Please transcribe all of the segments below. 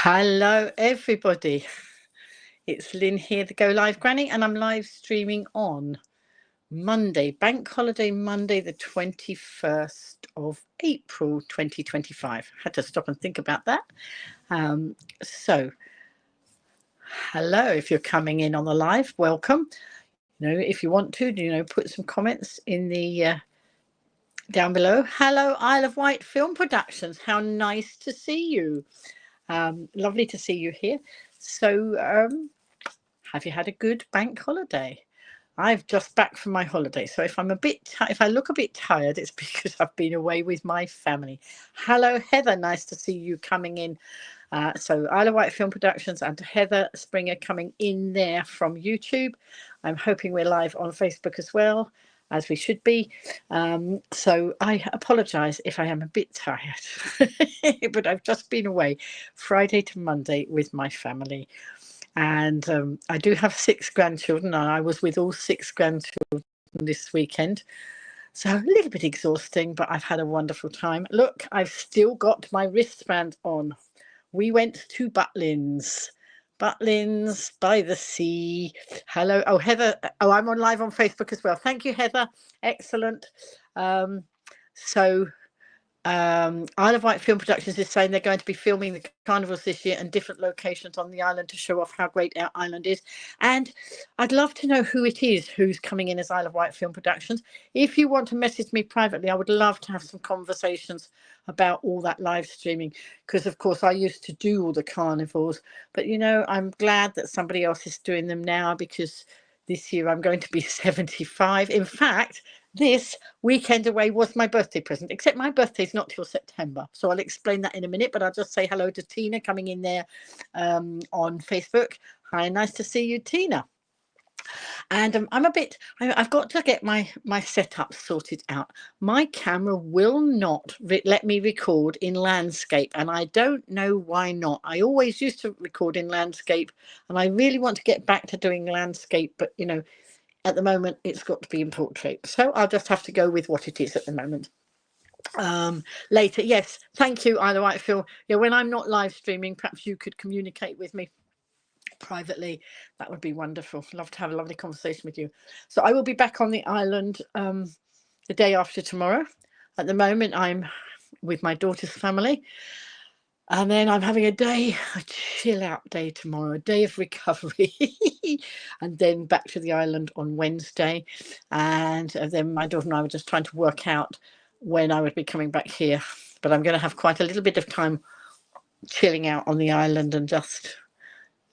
Hello, everybody. It's Lynn here, the Go Live Granny, and I'm live streaming on Monday, Bank Holiday Monday, the 21st of April 2025. Had to stop and think about that. So, hello, if you're coming in on the live, welcome. If you want to, put some comments in the down below. Hello, Isle of Wight Film Productions. How nice to see you. Lovely to see you here. So, have you had a good bank holiday? I've just back from my holiday, so if I look a bit tired, it's because I've been away with my family. Hello, Heather. Nice to see you coming in. So Isle of Wight Film Productions and Heather Springer coming in there from YouTube. I'm hoping we're live on Facebook as well, as we should be. So I apologise if I am a bit tired, but I've just been away Friday to Monday with my family. And I do have 6 grandchildren, and I was with all 6 grandchildren this weekend. So a little bit exhausting, but I've had a wonderful time. Look, I've still got my wristband on. We went to Butlins by the sea. Hello. Oh, Heather. Oh, I'm on live on Facebook as well. Thank you, Heather. Excellent. Isle of Wight Film Productions is saying they're going to be filming the carnivals this year in different locations on the island to show off how great our island is. And I'd love to know who it is who's coming in as Isle of Wight Film Productions. If you want to message me privately, I would love to have some conversations about all that live streaming, because of course I used to do all the carnivals, but I'm glad that somebody else is doing them now, because this year I'm going to be 75. In fact, this weekend away was my birthday present, except my birthday's not till September. So I'll explain that in a minute, but I'll just say hello to Tina coming in there on Facebook. Hi, nice to see you, Tina. And I've got to get my setup sorted out. My camera will not let me record in landscape, and I don't know why not. I always used to record in landscape, and I really want to get back to doing landscape, but at the moment it's got to be in portrait, so I'll just have to go with what it is at the moment. Later, yes, thank you, Isle of Wight Phil. Yeah, when I'm not live streaming, perhaps you could communicate with me privately. That would be wonderful. Love to have a lovely conversation with you. So I will be back on the island the day after tomorrow. At the moment I'm with my daughter's family, and then I'm having a chill out day tomorrow, a day of recovery, and then back to the island on Wednesday. And then my daughter and I were just trying to work out when I would be coming back here. But I'm going to have quite a little bit of time chilling out on the island and just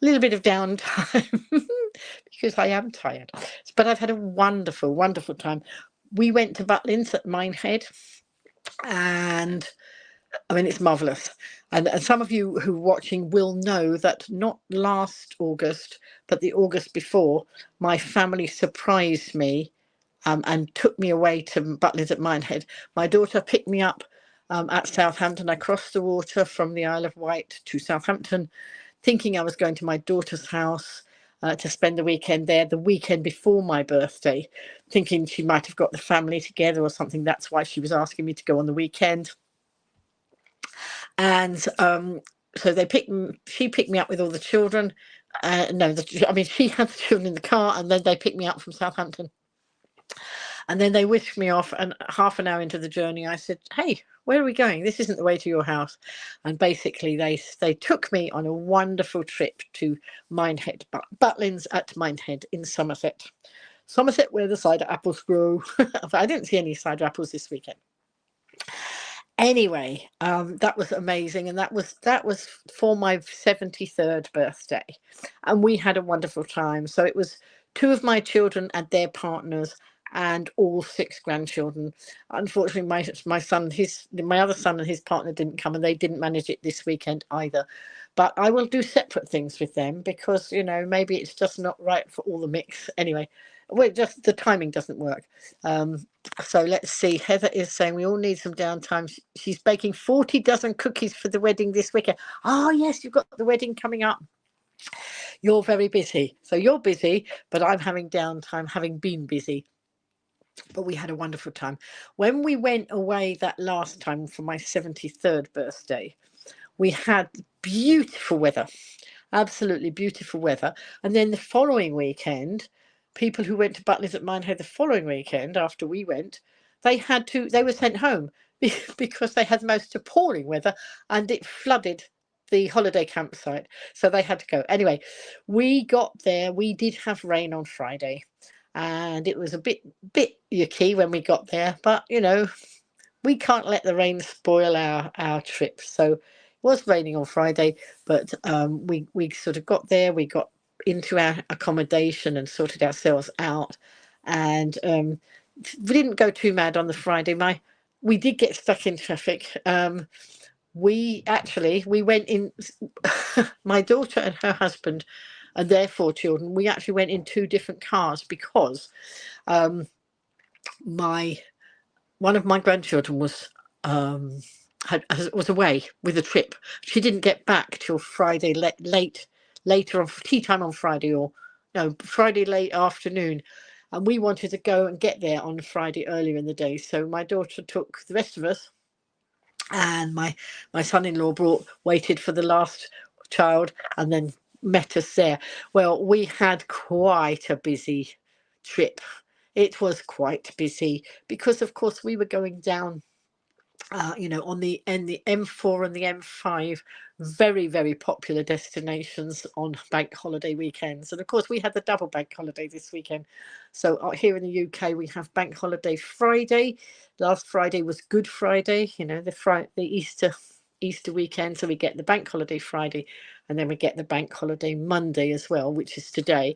a little bit of downtime because I am tired. But I've had a wonderful, wonderful time. We went to Butlins at Minehead, and I mean, it's marvellous. And some of you who are watching will know that not last August, but the August before, my family surprised me and took me away to Butlins at Minehead. My daughter picked me up at Southampton. I crossed the water from the Isle of Wight to Southampton, thinking I was going to my daughter's house to spend the weekend there, the weekend before my birthday, thinking she might have got the family together or something. That's why she was asking me to go on the weekend. And so she picked me up with all the children. She had the children in the car, and then they picked me up from Southampton. And then they whisked me off, and half an hour into the journey, I said, "Hey, where are we going? This isn't the way to your house." And basically, they took me on a wonderful trip to Minehead, Butlins at Minehead in Somerset. Somerset, where the cider apples grow. I didn't see any cider apples this weekend. Anyway, that was amazing, and that was for my 73rd birthday, and we had a wonderful time. So it was 2 of my children and their partners, and all 6 grandchildren. Unfortunately, my other son and his partner didn't come, and they didn't manage it this weekend either. But I will do separate things with them, because maybe it's just not right for all the mix. Anyway, just the timing doesn't work. So let's see. Heather is saying we all need some downtime. She's baking 40 dozen cookies for the wedding this weekend. Oh yes, you've got the wedding coming up. You're very busy. So you're busy, but I'm having downtime, having been busy. But we had a wonderful time. When we went away that last time for my 73rd birthday, we had beautiful weather, absolutely beautiful weather. And then the following weekend, people who went to Butlins at Minehead the following weekend after we went, they were sent home because they had the most appalling weather and it flooded the holiday campsite. So they had to go. Anyway, we got there. We did have rain on Friday and it was a bit yucky when we got there, but you know, we can't let the rain spoil our trip. So it was raining on Friday, but we sort of got there. We got into our accommodation and sorted ourselves out, and we didn't go too mad on the Friday. We did get stuck in traffic. We went in. My daughter and her husband and their 4 children. We actually went in 2 different cars because one of my grandchildren was away with a trip. She didn't get back till Friday later on tea time on Friday, or no, Friday late afternoon, and we wanted to go and get there on Friday earlier in the day. So my daughter took the rest of us, and my son-in-law waited for the last child and then met us there. Well, we had quite a busy trip. It was quite busy because, of course, we were going down, on the M4 and the M5, very, very popular destinations on bank holiday weekends. And of course, we had the double bank holiday this weekend. So here in the UK, we have Bank Holiday Friday. Last Friday was Good Friday, the Easter weekend. So we get the Bank Holiday Friday, and then we get the Bank Holiday Monday as well, which is today.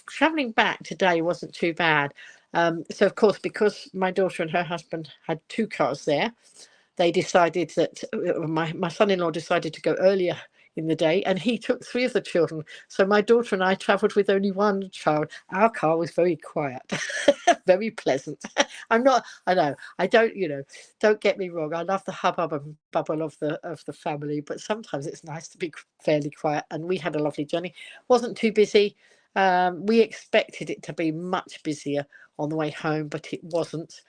Traveling back today wasn't too bad. So of course, because my daughter and her husband had 2 cars there, they decided that my son-in-law decided to go earlier in the day, and he took 3 of the children. So my daughter and I travelled with only 1 child. Our car was very quiet, very pleasant. I know, I don't get me wrong. I love the hubbub and bubble of the family, but sometimes it's nice to be fairly quiet. And we had a lovely journey. Wasn't too busy. We expected it to be much busier on the way home, but it wasn't.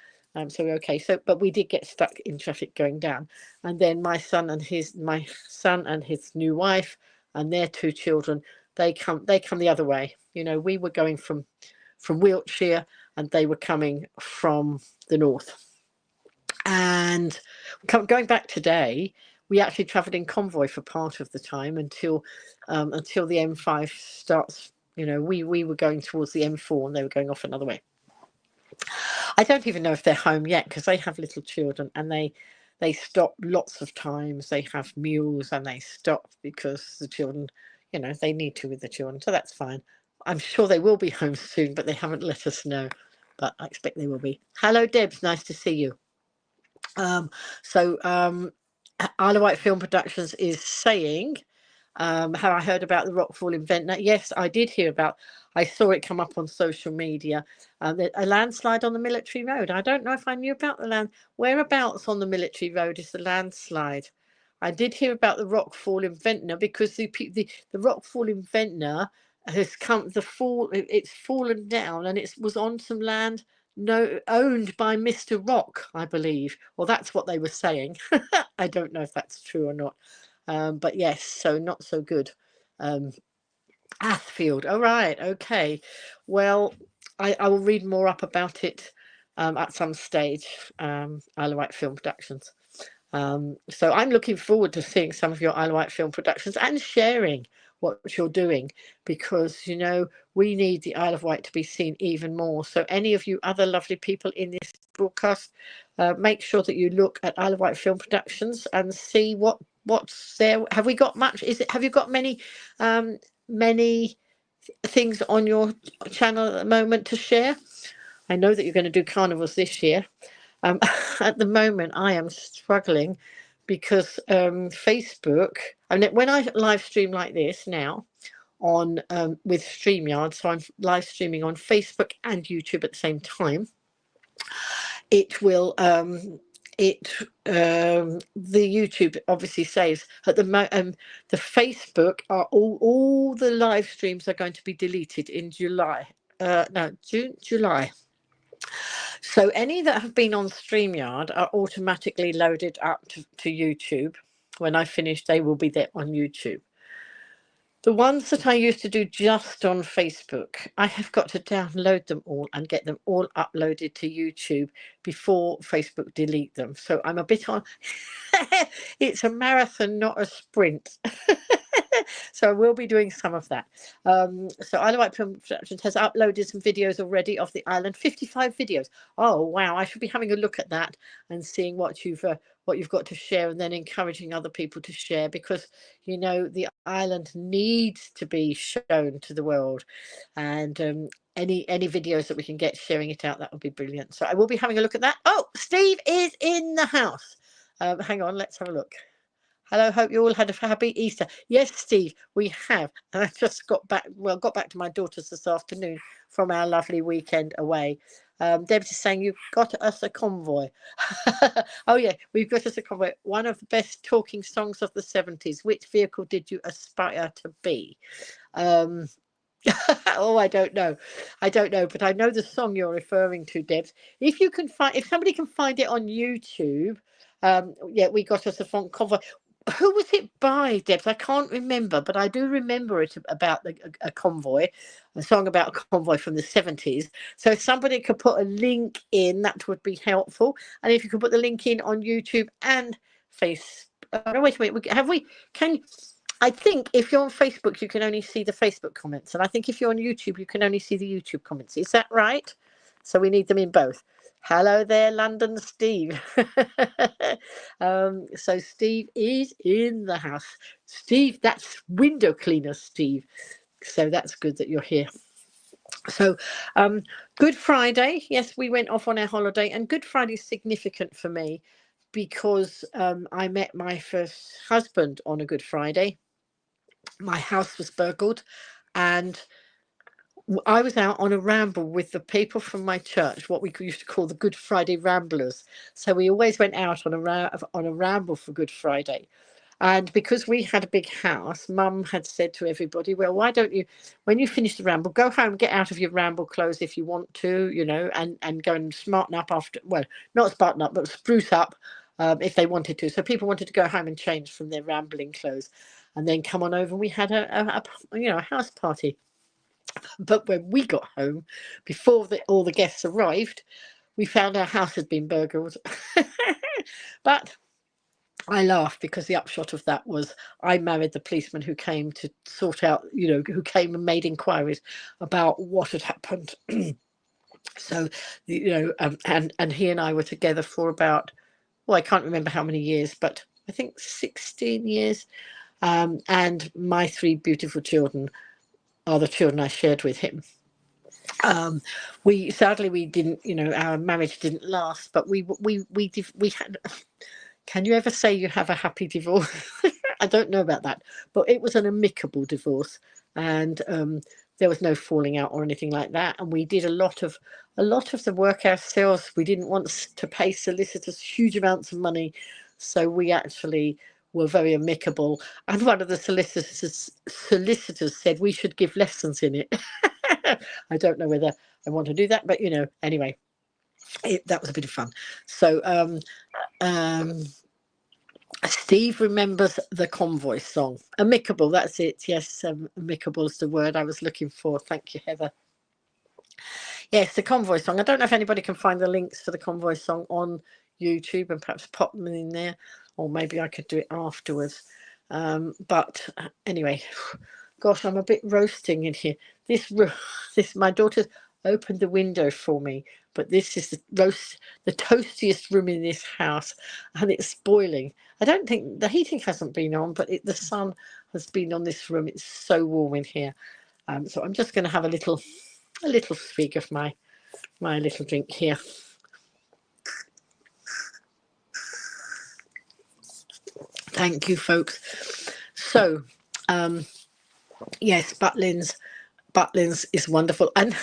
So we're okay. But we did get stuck in traffic going down, and then my son and his new wife and their 2 children, they come the other way. We were going from Wiltshire, and they were coming from the north. And going back today, we actually travelled in convoy for part of the time until the M5 starts. We were going towards the M4, and they were going off another way. I don't even know if they're home yet because they have little children, and they stop lots of times. They have meals and they stop because the children, they need to with the children. So that's fine. I'm sure they will be home soon, but they haven't let us know. But I expect they will be. Hello, Debs. Nice to see you. Isle of Wight Film Productions is saying, how I heard about the rockfall in Ventnor. Yes, I did hear about. I saw it come up on social media. A landslide on the Military Road. I don't know if I knew about the land. Whereabouts on the Military Road is the landslide? I did hear about the rockfall in Ventnor because the rockfall in Ventnor has come. It's fallen down, and it was on some land owned by Mr. Rock, I believe. Well, that's what they were saying. I don't know if that's true or not. But yes, so not so good. Athfield. All right. Okay. Well, I will read more up about it at some stage. Isle of Wight Film Productions. So I'm looking forward to seeing some of your Isle of Wight Film Productions and sharing what you're doing, because we need the Isle of Wight to be seen even more. So any of you other lovely people in this broadcast, make sure that you look at Isle of Wight Film Productions and see what's there. Have we got much? Have you got many things on your channel at the moment to share? I know that you're going to do carnivals this year. At the moment, I am struggling because Facebook. I mean, when I live stream like this now on with StreamYard, so I'm live streaming on Facebook and YouTube at the same time. It will. The YouTube obviously says at the Facebook are all the live streams are going to be deleted in July. July. So any that have been on StreamYard are automatically loaded up to YouTube. when I finish, they will be there on YouTube. The ones that I used to do just on Facebook, I have got to download them all and get them all uploaded to YouTube before Facebook delete them. So I'm a bit on. It's a marathon, not a sprint. So I will be doing some of that. So Isle of Wight Film Productions has uploaded some videos already of the island, 55 videos. Oh wow! I should be having a look at that and seeing what you've got to share, and then encouraging other people to share, because you know the island needs to be shown to the world, and any videos that we can get sharing it out, that would be brilliant. So I will be having a look at that. Oh, Steve is in the house. Hang on, let's have a look. Hello, hope you all had a happy Easter. Yes, Steve, we have. And I just got back to my daughters this afternoon from our lovely weekend away. Deb's is saying, you've got us a convoy. Oh, yeah, we've got us a convoy. One of the best talking songs of the 70s. Which vehicle did you aspire to be? Oh, I don't know. But I know the song you're referring to, Debs. If somebody can find it on YouTube, yeah, we got us a convoy. Who was it by, Debs? I can't remember, but I do remember it about a convoy, a song about a convoy from the 70s. So if somebody could put a link in, that would be helpful. And if you could put the link in on YouTube and Facebook. Oh, wait a minute. I think if you're on Facebook, you can only see the Facebook comments. And I think if you're on YouTube, you can only see the YouTube comments. Is that right? So we need them in both. Hello there, London Steve. So Steve is in the house. Steve, that's window cleaner, Steve. So that's good that you're here. So Good Friday. Yes, we went off on our holiday, and Good Friday is significant for me because I met my first husband on a Good Friday. My house was burgled, and I was out on a ramble with the people from my church, what we used to call the Good Friday Ramblers. So we always went out on a ramble for Good Friday. And because we had a big house, Mum had said to everybody, well, why don't you, when you finish the ramble, go home, get out of your ramble clothes if you want to, you know, and go and smarten up after, well, not smarten up, but spruce up if they wanted to. So people wanted to go home and change from their rambling clothes and then come on over. We had a house party. But when we got home, before all the guests arrived, we found our house had been burgled. But I laughed because the upshot of that was I married the policeman who came to sort out, who came and made inquiries about what had happened. So, and he and I were together for about, well, I can't remember how many years, but I think 16 years. And my 3 beautiful children are the children I shared with him. We didn't, our marriage didn't last, but we had. Can you ever say you have a happy divorce? I don't know about that, but it was an amicable divorce, and there was no falling out or anything like that. And we did a lot of the work ourselves. We didn't want to pay solicitors huge amounts of money, so we actually were very amicable. And one of the solicitors said we should give lessons in it. I don't know whether I want to do that, but anyway, that was a bit of fun. So Steve remembers the convoy song. Amicable, that's it. Yes, amicable is the word I was looking for. Thank you, Heather. Yes, the convoy song. I don't know if anybody can find the links for the convoy song on YouTube and perhaps pop them in there, or maybe I could do it afterwards. But anyway, gosh, I'm a bit roasting in here. My daughter's opened the window for me, but this is the toastiest room in this house, and it's boiling. I don't think the heating hasn't been on, but the sun has been on this room. It's so warm in here. So I'm just going to have a little swig of my little drink here. Thank you, folks. So, yes, Butlins is wonderful. And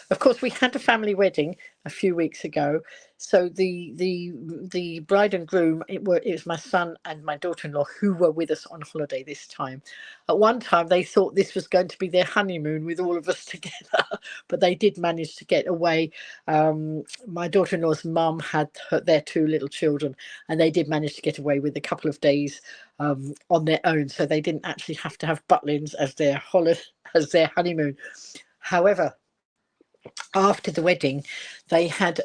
of course, we had a family wedding a few weeks ago. So the bride and groom, it was my son and my daughter-in-law who were with us on holiday this time. At one time, they thought this was going to be their honeymoon with all of us together, but they did manage to get away. My daughter-in-law's mum had their two little children, and they did manage to get away with a couple of days on their own, so they didn't actually have to have Butlins as their honeymoon. However, after the wedding, they had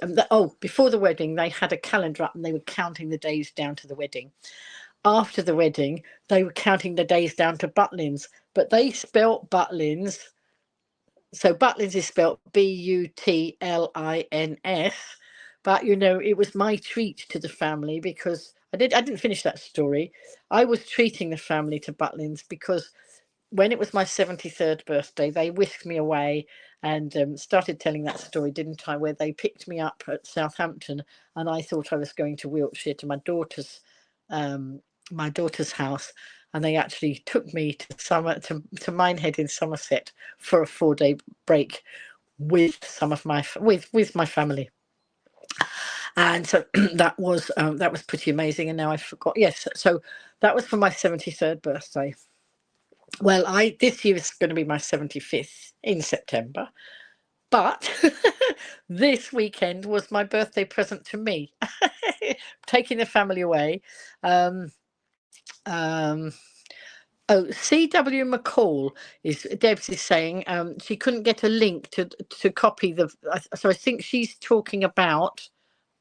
before the wedding they had a calendar up and they were counting the days down to the wedding. After the wedding, they were counting the days down to Butlins, but they spelt Butlins. So Butlins is spelt Butlins, but it was my treat to the family because I didn't finish that story. I was treating the family to Butlins because when it was my 73rd birthday, they whisked me away and started telling that story, didn't I? Where they picked me up at Southampton, and I thought I was going to Wiltshire to my daughter's house, and they actually took me to Minehead in Somerset for a 4-day break with with my family. And so that was pretty amazing. And now I forgot. Yes, so that was for my 73rd birthday. Well, this year is going to be my 75th in September, but this weekend was my birthday present to me, taking the family away. C.W. McCall Debs is saying she couldn't get a link to copy so I think she's talking about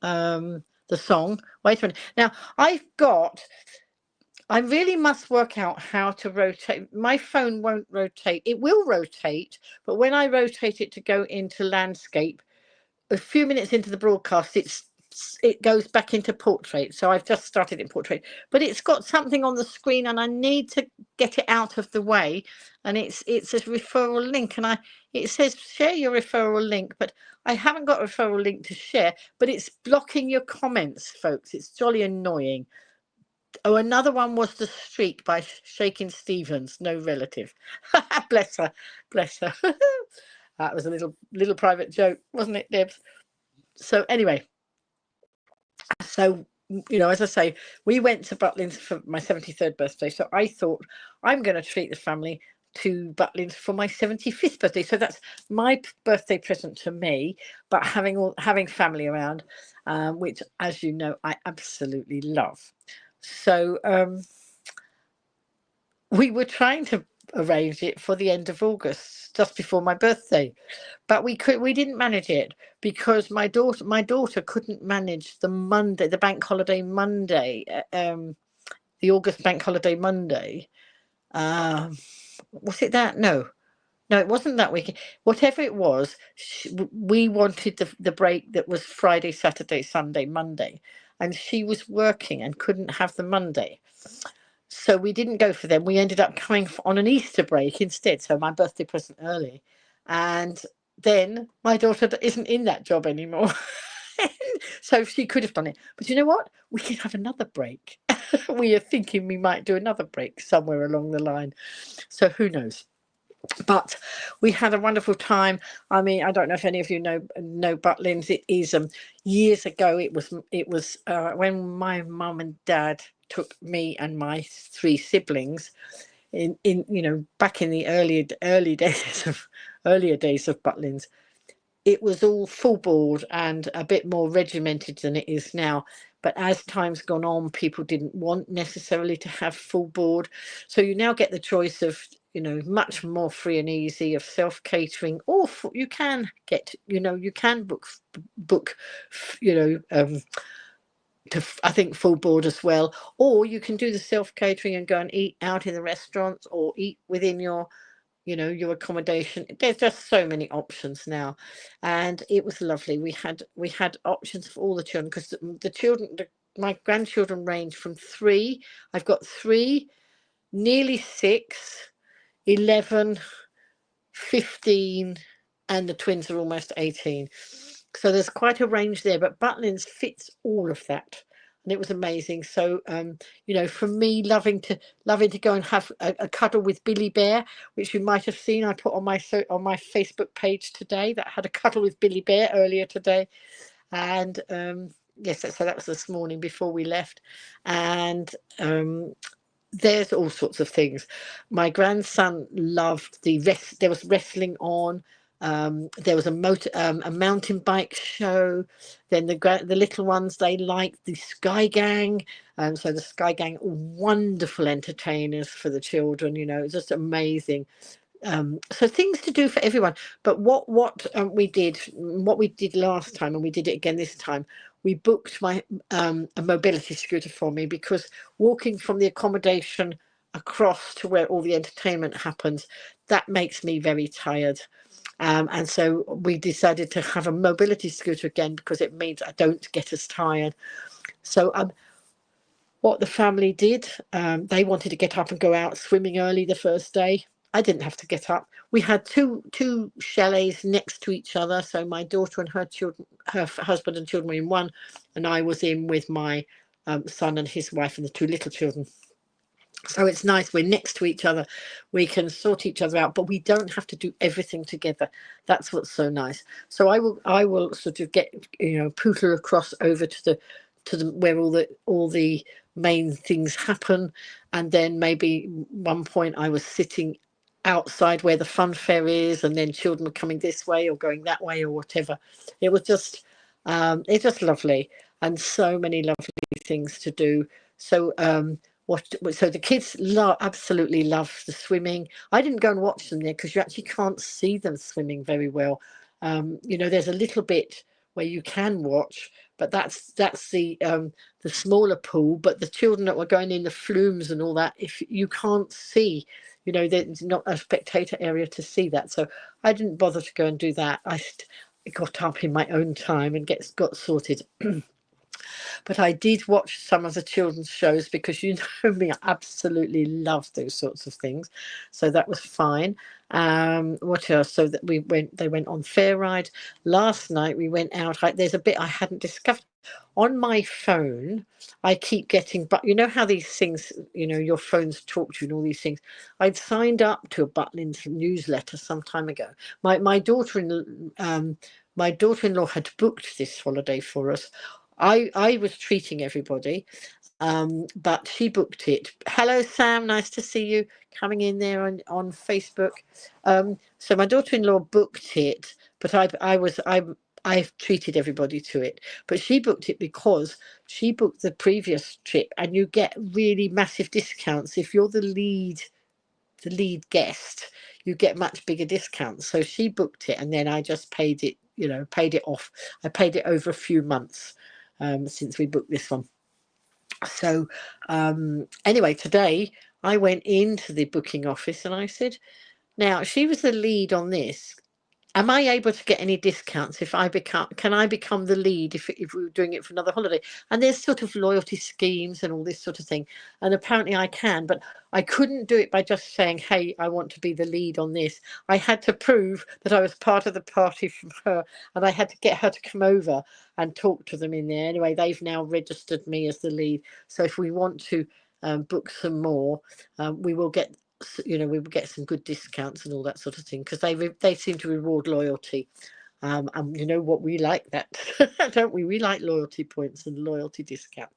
the song. Wait a minute. Now I really must work out how to rotate. My phone won't rotate. It will rotate, but when I rotate it to go into landscape, a few minutes into the broadcast, it goes back into portrait. So I've just started in portrait, but it's got something on the screen, and I need to get it out of the way. And it's a referral link, and it says share your referral link, but I haven't got a referral link to share. But it's blocking your comments, folks. It's jolly annoying. Oh, another one was The Streak by Shakin' Stevens, no relative. Bless her. That was a little private joke, wasn't it, Debs? So anyway, as I say, we went to Butlins for my 73rd birthday. So I thought I'm going to treat the family to Butlins for my 75th birthday. So that's my birthday present to me, but having family around, which, as you know, I absolutely love. So we were trying to arrange it for the end of August, just before my birthday, but we didn't manage it because my daughter couldn't manage the bank holiday Monday, the August bank holiday Monday. Was it that? No, it wasn't that weekend. Whatever it was, we wanted the break that was Friday, Saturday, Sunday, Monday. And she was working and couldn't have the Monday. So we didn't go for them. We ended up coming on an Easter break instead. So my birthday present early. And then my daughter isn't in that job anymore. So she could have done it. But you know what? We can have another break. We are thinking we might do another break somewhere along the line. So who knows? But we had a wonderful time. I mean, I don't know if any of you know Butlins. It is years ago. It was when my mum and dad took me and my 3 siblings in back in the earlier days of Butlins. It was all full board and a bit more regimented than it is now. But as time's gone on, people didn't want necessarily to have full board. So you now get the choice of, much more free and easy of self-catering, or you can get, you can book, to I think full board as well, or you can do the self-catering and go and eat out in the restaurants or eat within your accommodation. There's just so many options now, and it was lovely. We had options for all the children, because my grandchildren range from 3. I've got 3, nearly 6, 11, 15, and the twins are almost 18. So there's quite a range there, but Butlins fits all of that, and it was amazing. So for me, loving to go and have a cuddle with Billy Bear, which you might have seen, I put on my Facebook page today, that had a cuddle with Billy Bear earlier today. And yes, so that was this morning before we left. And there's all sorts of things. My grandson loved there was wrestling on. There was a mountain bike show. Then the little ones, they liked the Sky Gang. So the Sky Gang, wonderful entertainers for the children. You know, it's just amazing. So things to do for everyone. But what we did last time, and we did it again this time, we booked my a mobility scooter for me, because walking from the accommodation across to where all the entertainment happens, that makes me very tired. And so we decided to have a mobility scooter again, because it means I don't get as tired. So what the family did, they wanted to get up and go out swimming early the first day. I didn't have to get up. We had two chalets next to each other. So my daughter and her children, her husband and children were in one, and I was in with my son and his wife and the two little children. So it's nice, we're next to each other, we can sort each other out, but we don't have to do everything together. That's what's so nice. So I will sort of get, pootle across over to the where all the main things happen, and then maybe one point I was sitting outside where the fun fair is, and then children were coming this way or going that way or whatever. It was just it's just lovely, and so many lovely things to do. So so the kids absolutely love the swimming. I didn't go and watch them there, because you actually can't see them swimming very well. There's a little bit where you can watch, but that's the smaller pool. But the children that were going in the flumes and all that, if you can't see, there's not a spectator area to see that. So I didn't bother to go and do that. I got up in my own time and got sorted. But I did watch some of the children's shows, because you know me, I absolutely love those sorts of things. So that was fine. What else? So that they went on Fair Ride. Last night we went out. There's a bit I hadn't discovered. On my phone, I keep getting, but you know how these things, your phones talk to you and all these things. I'd signed up to a Butlins newsletter some time ago. My daughter-in-law had booked this holiday for us. I was treating everybody, but she booked it. Hello, Sam. Nice to see you coming in there on Facebook. So my daughter-in-law booked it, but I've treated everybody to it. But she booked it because she booked the previous trip, and you get really massive discounts if you're the lead guest. You get much bigger discounts. So she booked it, and then I just paid it off. I paid it over a few months. Since we booked this one. So anyway, today I went into the booking office and I said, now she was the lead on this. Am I able to get any discounts can I become the lead if we were doing it for another holiday? And there's sort of loyalty schemes and all this sort of thing. And apparently I can, but I couldn't do it by just saying, hey, I want to be the lead on this. I had to prove that I was part of the party from her, and I had to get her to come over and talk to them in there. Anyway, they've now registered me as the lead. So if we want to book some more, we will get we will get some good discounts and all that sort of thing, because they seem to reward loyalty, and you know what, we like that, don't we? We like loyalty points and loyalty discount,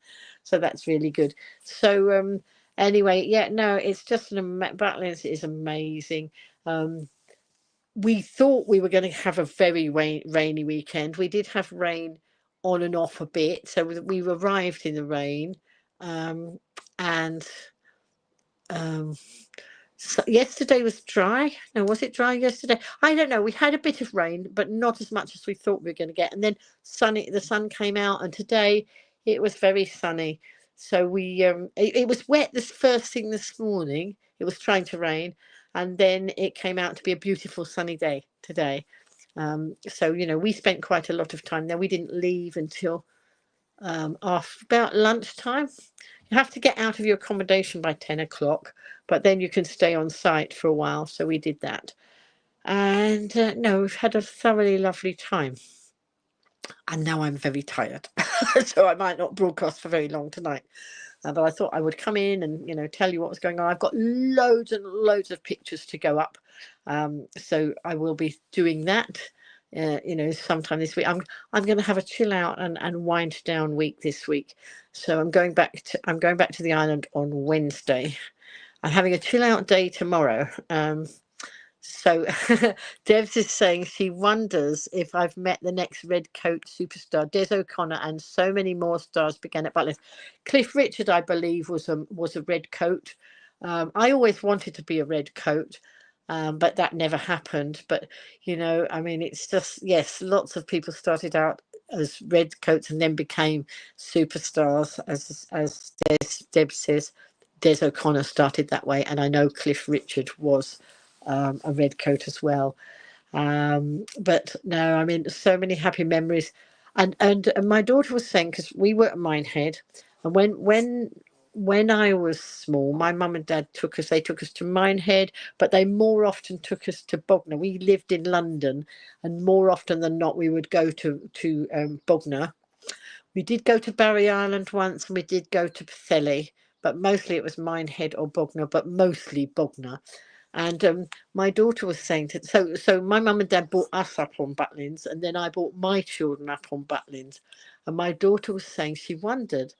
so that's really good. So anyway, yeah, no, it's just Butlins is amazing. We thought we were going to have a very rainy weekend. We did have rain on and off a bit, so we arrived in the rain, and so yesterday was dry. No, was it dry yesterday? I don't know. We had a bit of rain, but not as much as we thought we were going to get. And then the sun came out, and today it was very sunny. So it was wet this first thing this morning. It was trying to rain, and then it came out to be a beautiful sunny day today. So we spent quite a lot of time there. We didn't leave until after about lunchtime. You have to get out of your accommodation by 10 o'clock, but then you can stay on site for a while. So we did that. And no, we've had a thoroughly lovely time. And now I'm very tired. So I might not broadcast for very long tonight. But I thought I would come in and, tell you what was going on. I've got loads and loads of pictures to go up. So I will be doing that sometime this week. I'm going to have a chill out and wind down week this week. So I'm going back to the island on Wednesday. I'm having a chill out day tomorrow. So Debs is saying she wonders if I've met the next red coat superstar. Des O'Connor and so many more stars began at Butlins. Cliff Richard, I believe, was a red coat. I always wanted to be a red coat, but that never happened. But it's just, yes, lots of people started out as red coats and then became superstars, as Deb says. Des O'Connor started that way, and I know Cliff Richard was a red coat as well. But no, so many happy memories. And my daughter was saying, because we were at Minehead, and when I was small, my mum and dad took us to Minehead, but they more often took us to Bognor. We lived in London, and more often than not, we would go to Bognor. We did go to Barry Island once, and we did go to Pwllheli, but mostly it was Minehead or Bognor, but mostly Bognor. And my daughter was saying so my mum and dad brought us up on Butlins, and then I brought my children up on Butlins. And my daughter was saying she wondered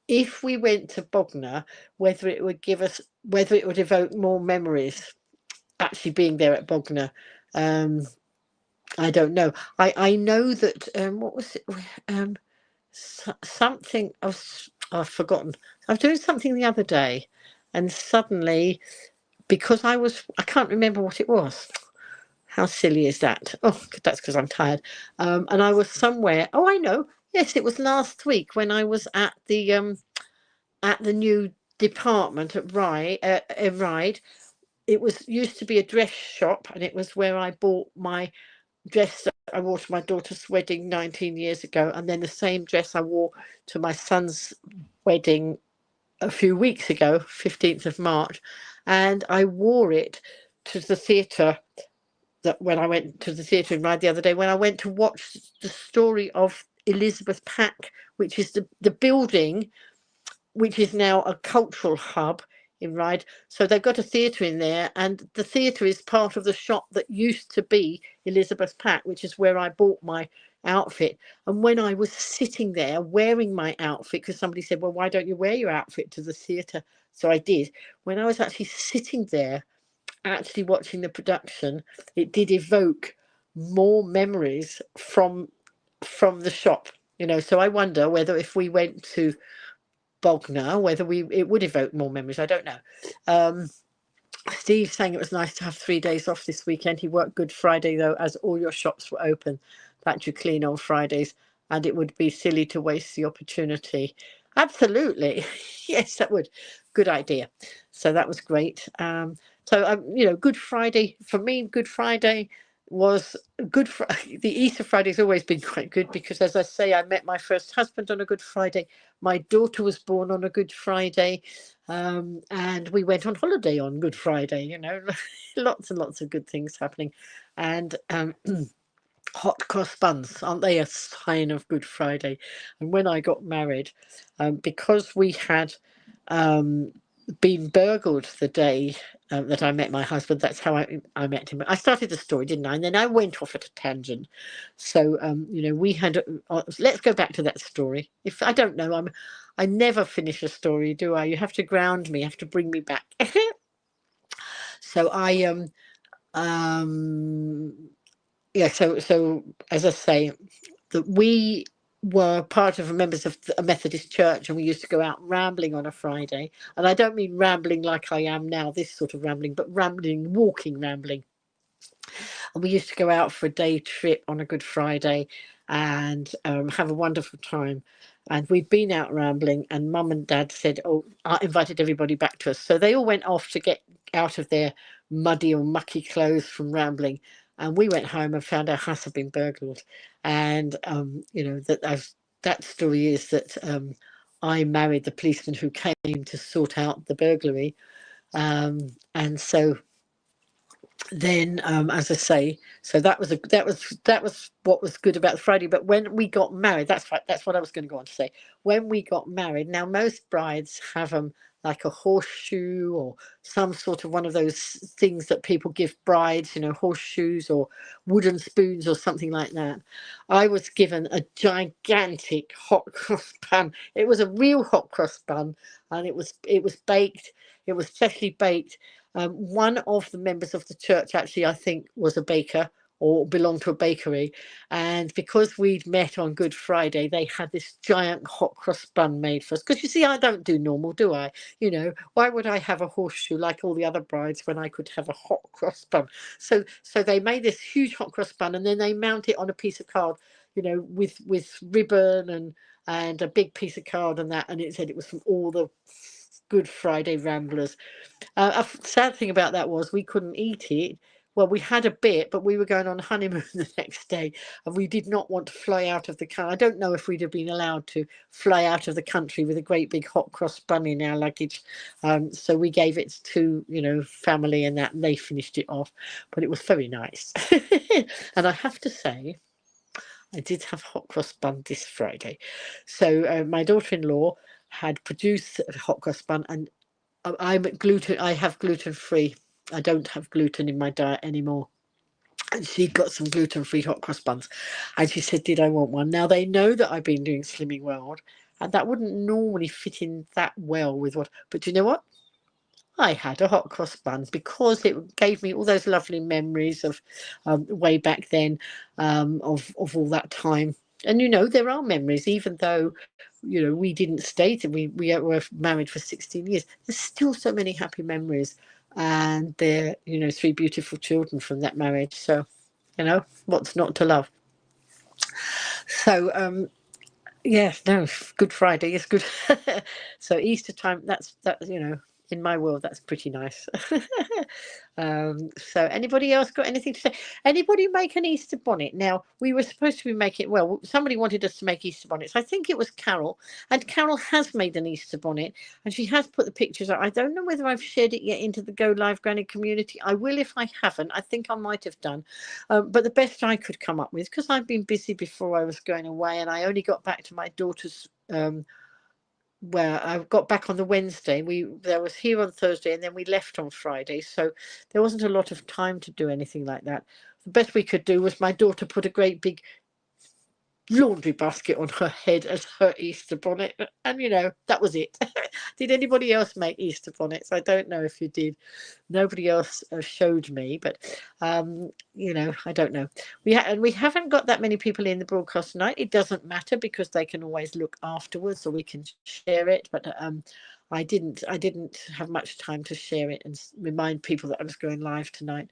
if we went to Bognor, whether it would evoke more memories actually being there at Bognor. I don't know. I know that what was it? Something I've forgotten. I was doing something the other day, and suddenly, because I can't remember what it was. How silly is that? Oh, that's because I'm tired. And I was somewhere. Oh, I know. Yes, it was last week when I was at the new department at Ryde. It used to be a dress shop, and it was where I bought my dress that I wore to my daughter's wedding 19 years ago, and then the same dress I wore to my son's wedding a few weeks ago, 15th of March, and I wore it to the theatre. That when I went to the theatre in Ryde the other day, when I went to watch the story of Elizabeth Pack, which is the building, which is now a cultural hub in Ryde. So they've got a theatre in there, and the theatre is part of the shop that used to be Elizabeth Pack, which is where I bought my outfit. And when I was sitting there wearing my outfit, because somebody said, well, why don't you wear your outfit to the theatre? So I did. When I was actually sitting there, actually watching the production, it did evoke more memories from the shop. So I wonder whether if we went to Bognor, whether it would evoke more memories. I don't know. Steve saying it was nice to have 3 days off this weekend. He worked Good Friday though, as all your shops were open. That you clean on Fridays, and it would be silly to waste the opportunity. Absolutely. Yes, that would. Good idea. So that was great. Good Friday for me. Good Friday was good. The Easter Friday's always been quite good because, as I say, I met my first husband on a Good Friday. My daughter was born on a Good Friday, and we went on holiday on Good Friday. Lots and lots of good things happening, and hot cross buns, aren't they a sign of Good Friday? And when I got married, because we had been burgled the day that I met my husband, that's how I met him. I started the story, didn't I? And then I went off at a tangent. So we had let's go back to that story. If I don't know, I never finish a story, do I? You have to ground me, you have to bring me back. So so as I say, that we were part of members of a Methodist church, and we used to go out rambling on a Friday. And I don't mean rambling like I am now, this sort of rambling, but walking rambling. And we used to go out for a day trip on a Good Friday and have a wonderful time. And we'd been out rambling, and Mum and Dad said, oh, I invited everybody back to us. So they all went off to get out of their muddy or mucky clothes from rambling. And we went home and found our house had been burgled. And, that story is that I married the policeman who came to sort out the burglary. And so then, as I say, so that was what was good about the Friday. But when we got married, that's right, that's what I was going to go on to say. When we got married, now most brides have like a horseshoe or some sort of one of those things that people give brides, you know, horseshoes or wooden spoons or something like that. I was given a gigantic hot cross bun. It was a real hot cross bun, and it was baked. It was freshly baked. One of the members of the church actually, I think, was a baker or belonged to a bakery, and because we'd met on Good Friday, they had this giant hot cross bun made for us. Because you see, I don't do normal, do I? You know, why would I have a horseshoe like all the other brides when I could have a hot cross bun? So they made this huge hot cross bun, and then they mount it on a piece of card, you know, with ribbon and a big piece of card and that, and it said it was from all the Good Friday Ramblers. A sad thing about that was we couldn't eat it. Well, we had a bit, but we were going on honeymoon the next day, and we did not want to fly out of the country. I don't know if we'd have been allowed to fly out of the country with a great big hot cross bun in our luggage. So we gave it to, you know, family and that, and they finished it off. But it was very nice. And I have to say, I did have hot cross bun this Friday. So my daughter-in-law had produced a hot cross bun, and I have gluten-free. I don't have gluten in my diet anymore. And she got some gluten-free hot cross buns, and she said, did I want one? Now, they know that I've been doing Slimming World, and that wouldn't normally fit in that well with what, but you know what? I had a hot cross bun because it gave me all those lovely memories of way back then, of all that time. And, you know, there are memories, even though, you know, we didn't stay, we were married for 16 years. There's still so many happy memories. And they're, you know, 3 beautiful children from that marriage. So, you know, what's not to love? So, yeah, no, Good Friday is good. So Easter time, that, you know, in my world, that's pretty nice. So anybody else got anything to say? Anybody make an Easter bonnet? Now, we were supposed to be making, well, somebody wanted us to make Easter bonnets. I think it was Carol, and Carol has made an Easter bonnet, and she has put the pictures out. I don't know whether I've shared it yet into the Go Live Granny community. I will if I haven't. I think I might have done. But the best I could come up with, because I've been busy before I was going away, and I only got back to my daughter's where I got back on the Wednesday. There was here on Thursday, and then we left on Friday, so there wasn't a lot of time to do anything like that. The best we could do was my daughter put a great big laundry basket on her head as her Easter bonnet, and you know, that was it. Did anybody else make Easter bonnets? I don't know if you did. Nobody else showed me, but you know, I don't know. We haven't got that many people in the broadcast tonight. It doesn't matter because they can always look afterwards, or we can share it. But I didn't have much time to share it and remind people that I was going live tonight.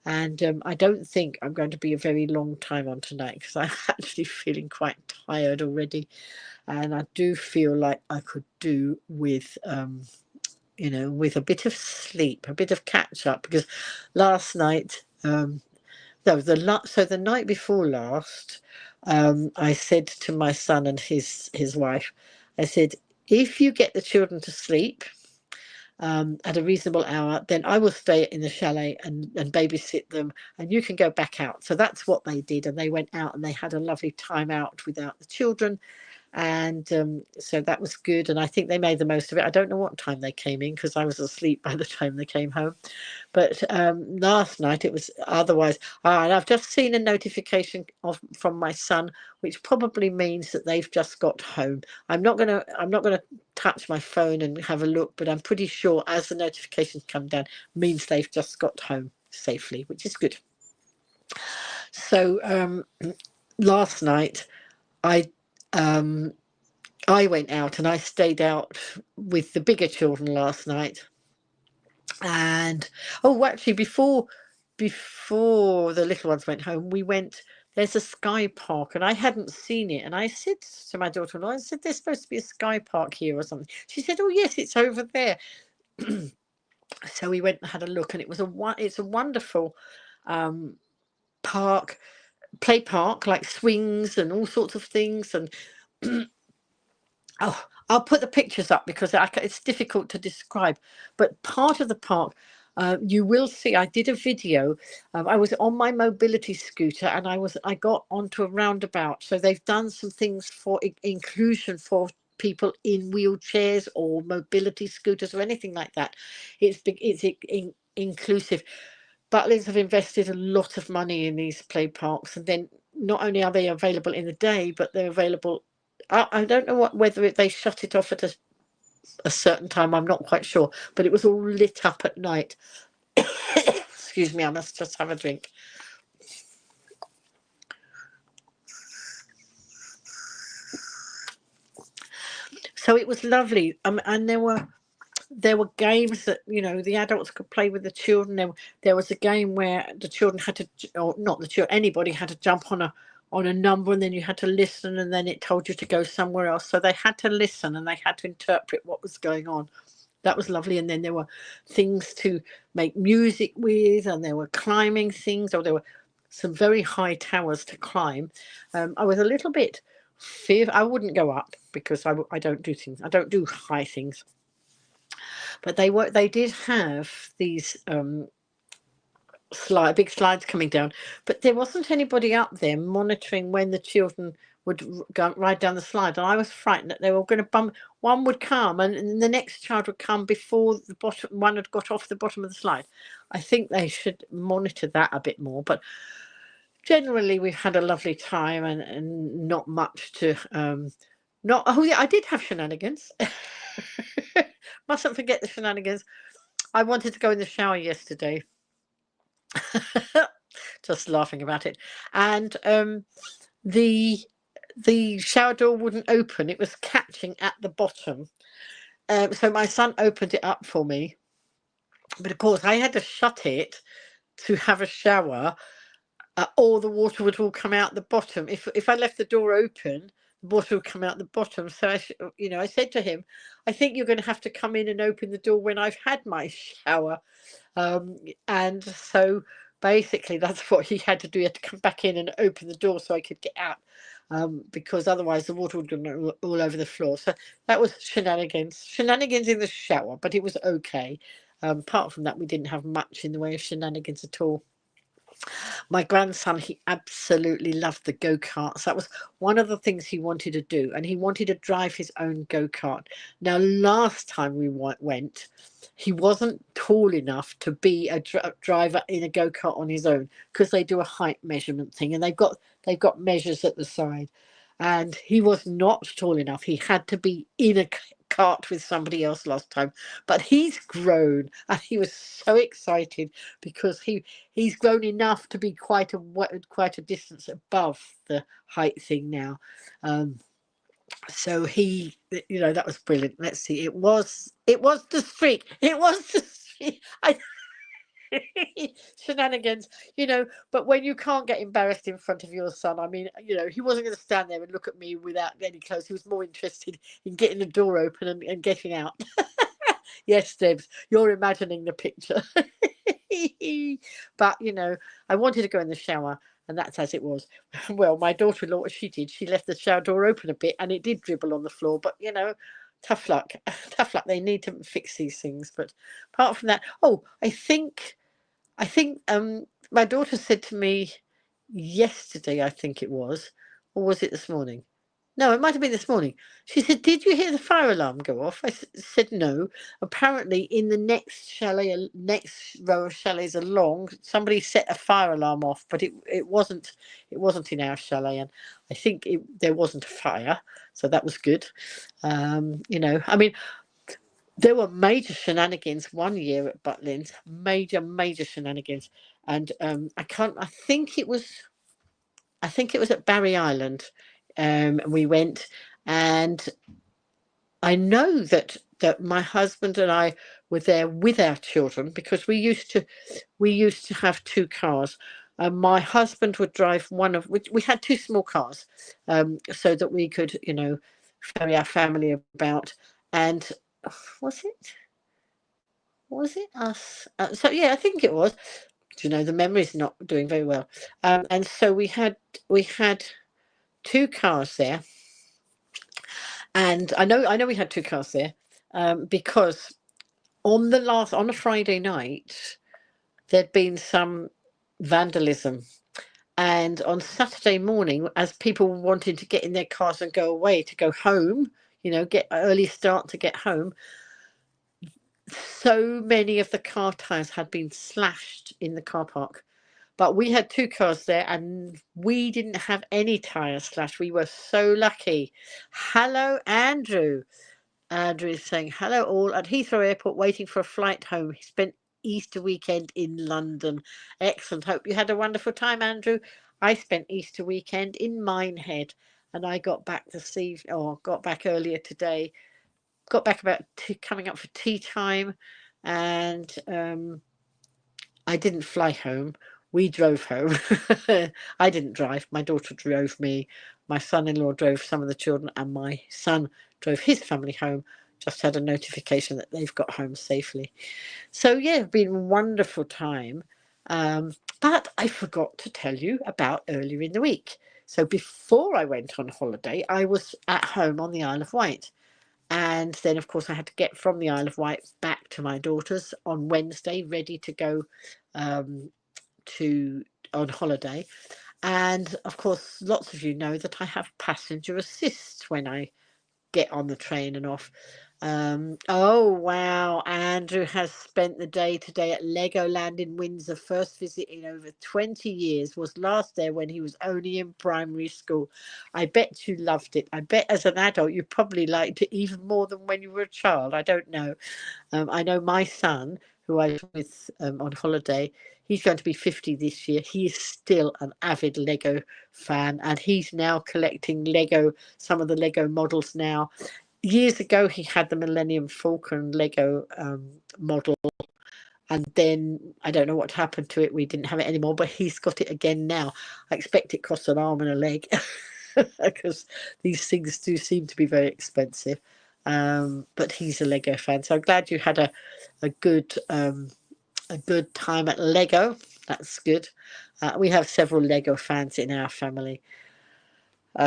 And I don't think I'm going to be a very long time on tonight, because I'm actually feeling quite tired already, and I do feel like I could do with you know, with a bit of sleep, a bit of catch up, because last night, so the night before last, I said to my son and his wife, I said, if you get the children to sleep at a reasonable hour, then I will stay in the chalet and babysit them, and you can go back out. So that's what they did, and they went out and they had a lovely time out without the children. And so that was good, and I think they made the most of it. I don't know what time they came in, because I was asleep by the time they came home. But last night it was otherwise. And I've just seen a notification from my son, which probably means that they've just got home. I'm not gonna touch my phone and have a look, but I'm pretty sure as the notifications come down, means they've just got home safely, which is good. So last night I went out, and I stayed out with the bigger children last night. And actually, before the little ones went home, we went. There's a sky park, and I hadn't seen it. And I said to my daughter-in-law, I said, there's supposed to be a sky park here or something. She said, oh yes, it's over there. So we went and had a look, and it's a wonderful park, play park, like swings and all sorts of things. And I'll put the pictures up because it's difficult to describe. But part of the park, You will see. I did a video. I was on my mobility scooter, and I got onto a roundabout. So they've done some things for inclusion for people in wheelchairs or mobility scooters or anything like that. It's inclusive. Butlins have invested a lot of money in these play parks, and then not only are they available in the day, but they're available. I don't know whether they shut it off at a certain time. I'm not quite sure, but it was all lit up at night. Excuse me, I must just have a drink. So it was lovely, and there were games that the adults could play with the children. There was a game where the children had to, or not the children, anybody had to jump on a number, and then you had to listen, and then it told you to go somewhere else. So they had to listen, and they had to interpret what was going on. That was lovely. And then there were things to make music with, and there were climbing things, or there were some very high towers to climb. I was a little bit fearful. I wouldn't go up because I don't do things. I don't do high things. But they did have these big slides coming down, but there wasn't anybody up there monitoring when the children would ride down the slide, and I was frightened that they were going to bump. One would come, and the next child would come before the bottom one had got off the bottom of the slide. I think they should monitor that a bit more, but generally we've had a lovely time, and not much to not. Oh yeah, I did have shenanigans. Mustn't forget the shenanigans. I wanted to go in the shower yesterday. Just laughing about it, and the shower door wouldn't open. It was catching at the bottom, so my son opened it up for me, but of course I had to shut it to have a shower, or the water would all come out the bottom. If I left the door open, the water would come out the bottom. So I said to him, I think you're going to have to come in and open the door when I've had my shower. And so basically that's what he had to do. He had to come back in and open the door so I could get out, because otherwise the water would go all over the floor. So that was shenanigans in the shower, but it was okay. Apart from that, we didn't have much in the way of shenanigans at all. My grandson, he absolutely loved the go-karts. That was one of the things he wanted to do, and he wanted to drive his own go-kart. Now, last time we went, he wasn't tall enough to be a driver in a go-kart on his own, because they do a height measurement thing, and they've got measures at the side, and he was not tall enough. He had to be in a kart with somebody else last time, but he's grown, and he was so excited because he's grown enough to be quite a distance above the height thing now. So that was brilliant. Let's see, it was the streak. Shenanigans, but when you can't get embarrassed in front of your son, I mean, he wasn't going to stand there and look at me without any clothes. He was more interested in getting the door open and getting out. Yes, Debs, you're imagining the picture. But I wanted to go in the shower, and that's as it was. Well, my daughter-in-law, what she did, she left the shower door open a bit, and it did dribble on the floor, but tough luck. They need to fix these things. But apart from that, I think my daughter said to me yesterday, I think it was, or was it this morning? No, it might have been this morning. She said, "Did you hear the fire alarm go off?" I said, "No." Apparently, in the next row of chalets along, somebody set a fire alarm off, but it wasn't in our chalet, and I think there wasn't a fire, so that was good. I mean, there were major shenanigans one year at Butlins, major shenanigans, and I think it was at Barry Island. We went, and I know that my husband and I were there with our children, because we used to have two cars. My husband would drive we had two small cars, so that we could ferry our family about. And was it us? So yeah, I think it was. The memory's not doing very well. And so we had two cars there, and I know we had two cars there, because on a Friday night, there'd been some vandalism. And on Saturday morning, as people wanted to get in their cars and go away, to go home, get early start to get home, so many of the car tires had been slashed in the car park. But we had 2 cars there and we didn't have any tires slashed. We were so lucky. Hello, Andrew. Andrew is saying, hello all at Heathrow Airport waiting for a flight home. He spent Easter weekend in London. Excellent. Hope you had a wonderful time, Andrew. I spent Easter weekend in Minehead and I got back got back earlier today. Got back about coming up for tea time, and I didn't fly home. We drove home. I didn't drive. My daughter drove me. My son-in-law drove some of the children, and my son drove his family home. Just had a notification that they've got home safely. So yeah, been a wonderful time. But I forgot to tell you about earlier in the week. So before I went on holiday, I was at home on the Isle of Wight. And then, of course, I had to get from the Isle of Wight back to my daughter's on Wednesday, ready to go on holiday. And of course, lots of you know that I have passenger assist when I get on the train and off. Oh wow, Andrew has spent the day today at Legoland in Windsor. First visit in over 20 years. Was last there when he was only in primary school. I bet you loved it. I bet as an adult you probably liked it even more than when you were a child. I don't know. I know my son, who I was with on holiday, he's going to be 50 this year. He is still an avid Lego fan, and he's now collecting some of the Lego models now. Years ago, he had the Millennium Falcon Lego model, and then I don't know what happened to it. We didn't have it anymore, but he's got it again now. I expect it costs an arm and a leg because these things do seem to be very expensive. But he's a Lego fan, so I'm glad you had a good time at Lego. That's good. We have several Lego fans in our family.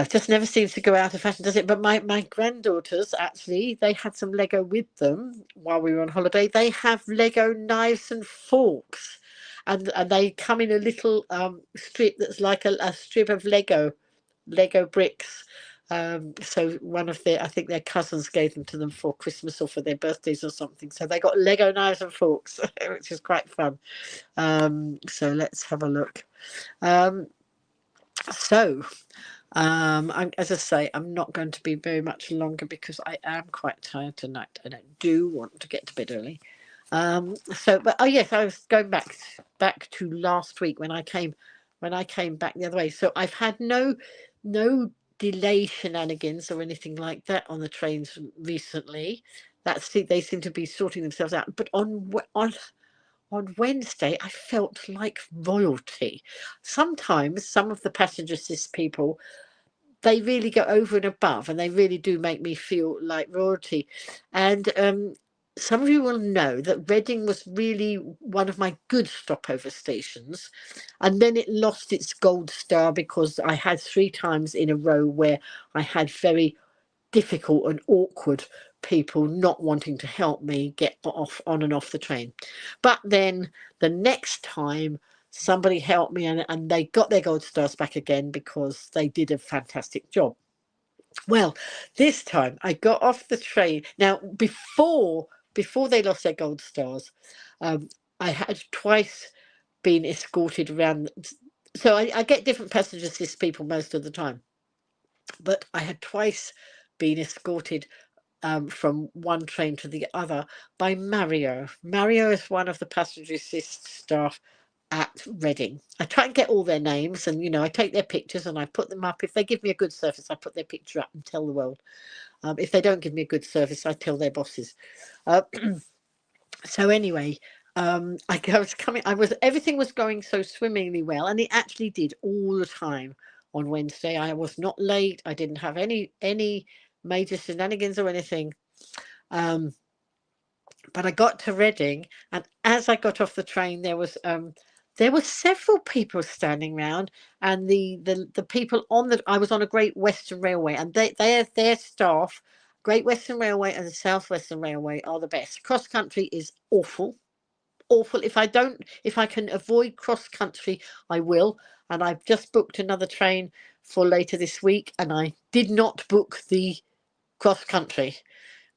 Just never seems to go out of fashion, does it? But my granddaughters, actually, they had some Lego with them while we were on holiday. They have Lego knives and forks, and they come in a little strip that's like a strip of Lego bricks. So I think their cousins gave them to them for Christmas or for their birthdays or something. So they got Lego knives and forks, which is quite fun. So let's have a look. As I say, I'm not going to be very much longer because I am quite tired tonight and I do want to get to bed early. But yes, I was going back to last week when I came back the other way. So I've had no delay shenanigans or anything like that on the trains recently. They seem to be sorting themselves out. But on Wednesday, I felt like royalty. Sometimes some of the passenger assist people, they really go over and above, and they really do make me feel like royalty. And some of you will know that Reading was really one of my good stopover stations, and then it lost its gold star because I had 3 times in a row where I had very difficult and awkward people not wanting to help me get on and off the train. But then the next time somebody helped me and they got their gold stars back again because they did a fantastic job. Well, this time I got off the train. Now, before they lost their gold stars, I had twice been escorted around. So I get different passenger assist people most of the time, but I had twice been escorted from one train to the other by Mario. Mario is one of the passenger assist staff at Reading. I try and get all their names, and I take their pictures and I put them up. If they give me a good service, I put their picture up and tell the world. If they don't give me a good service, I tell their bosses. So anyway, everything was going so swimmingly well, and it actually did all the time on Wednesday. I was not late. I didn't have any major shenanigans or anything. But I got to Reading, and as I got off the train, there were several people standing around, and the people I was on a Great Western Railway, and their staff Great Western Railway and the South Western Railway are the best. Cross country is awful, awful. If I can avoid cross country, I will. And I've just booked another train for later this week, and I did not book the cross country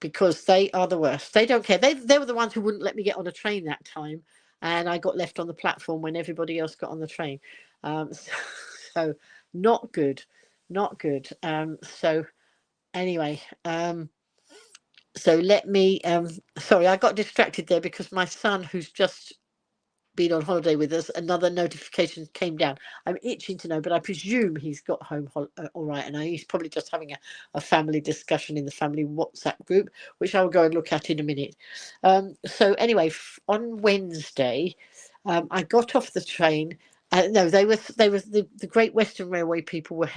because they are the worst. They don't care. They were the ones who wouldn't let me get on a train that time, and I got left on the platform when everybody else got on the train. So not good, not good. So anyway, so let me. Sorry, I got distracted there because my son, who's just been on holiday with us, another notification came down. I'm itching to know, but I presume he's got home all right, and he's probably just having a family discussion in the family WhatsApp group, which I'll go and look at in a minute. So anyway, on Wednesday, I got off the train. No, they were the Great Western Railway people were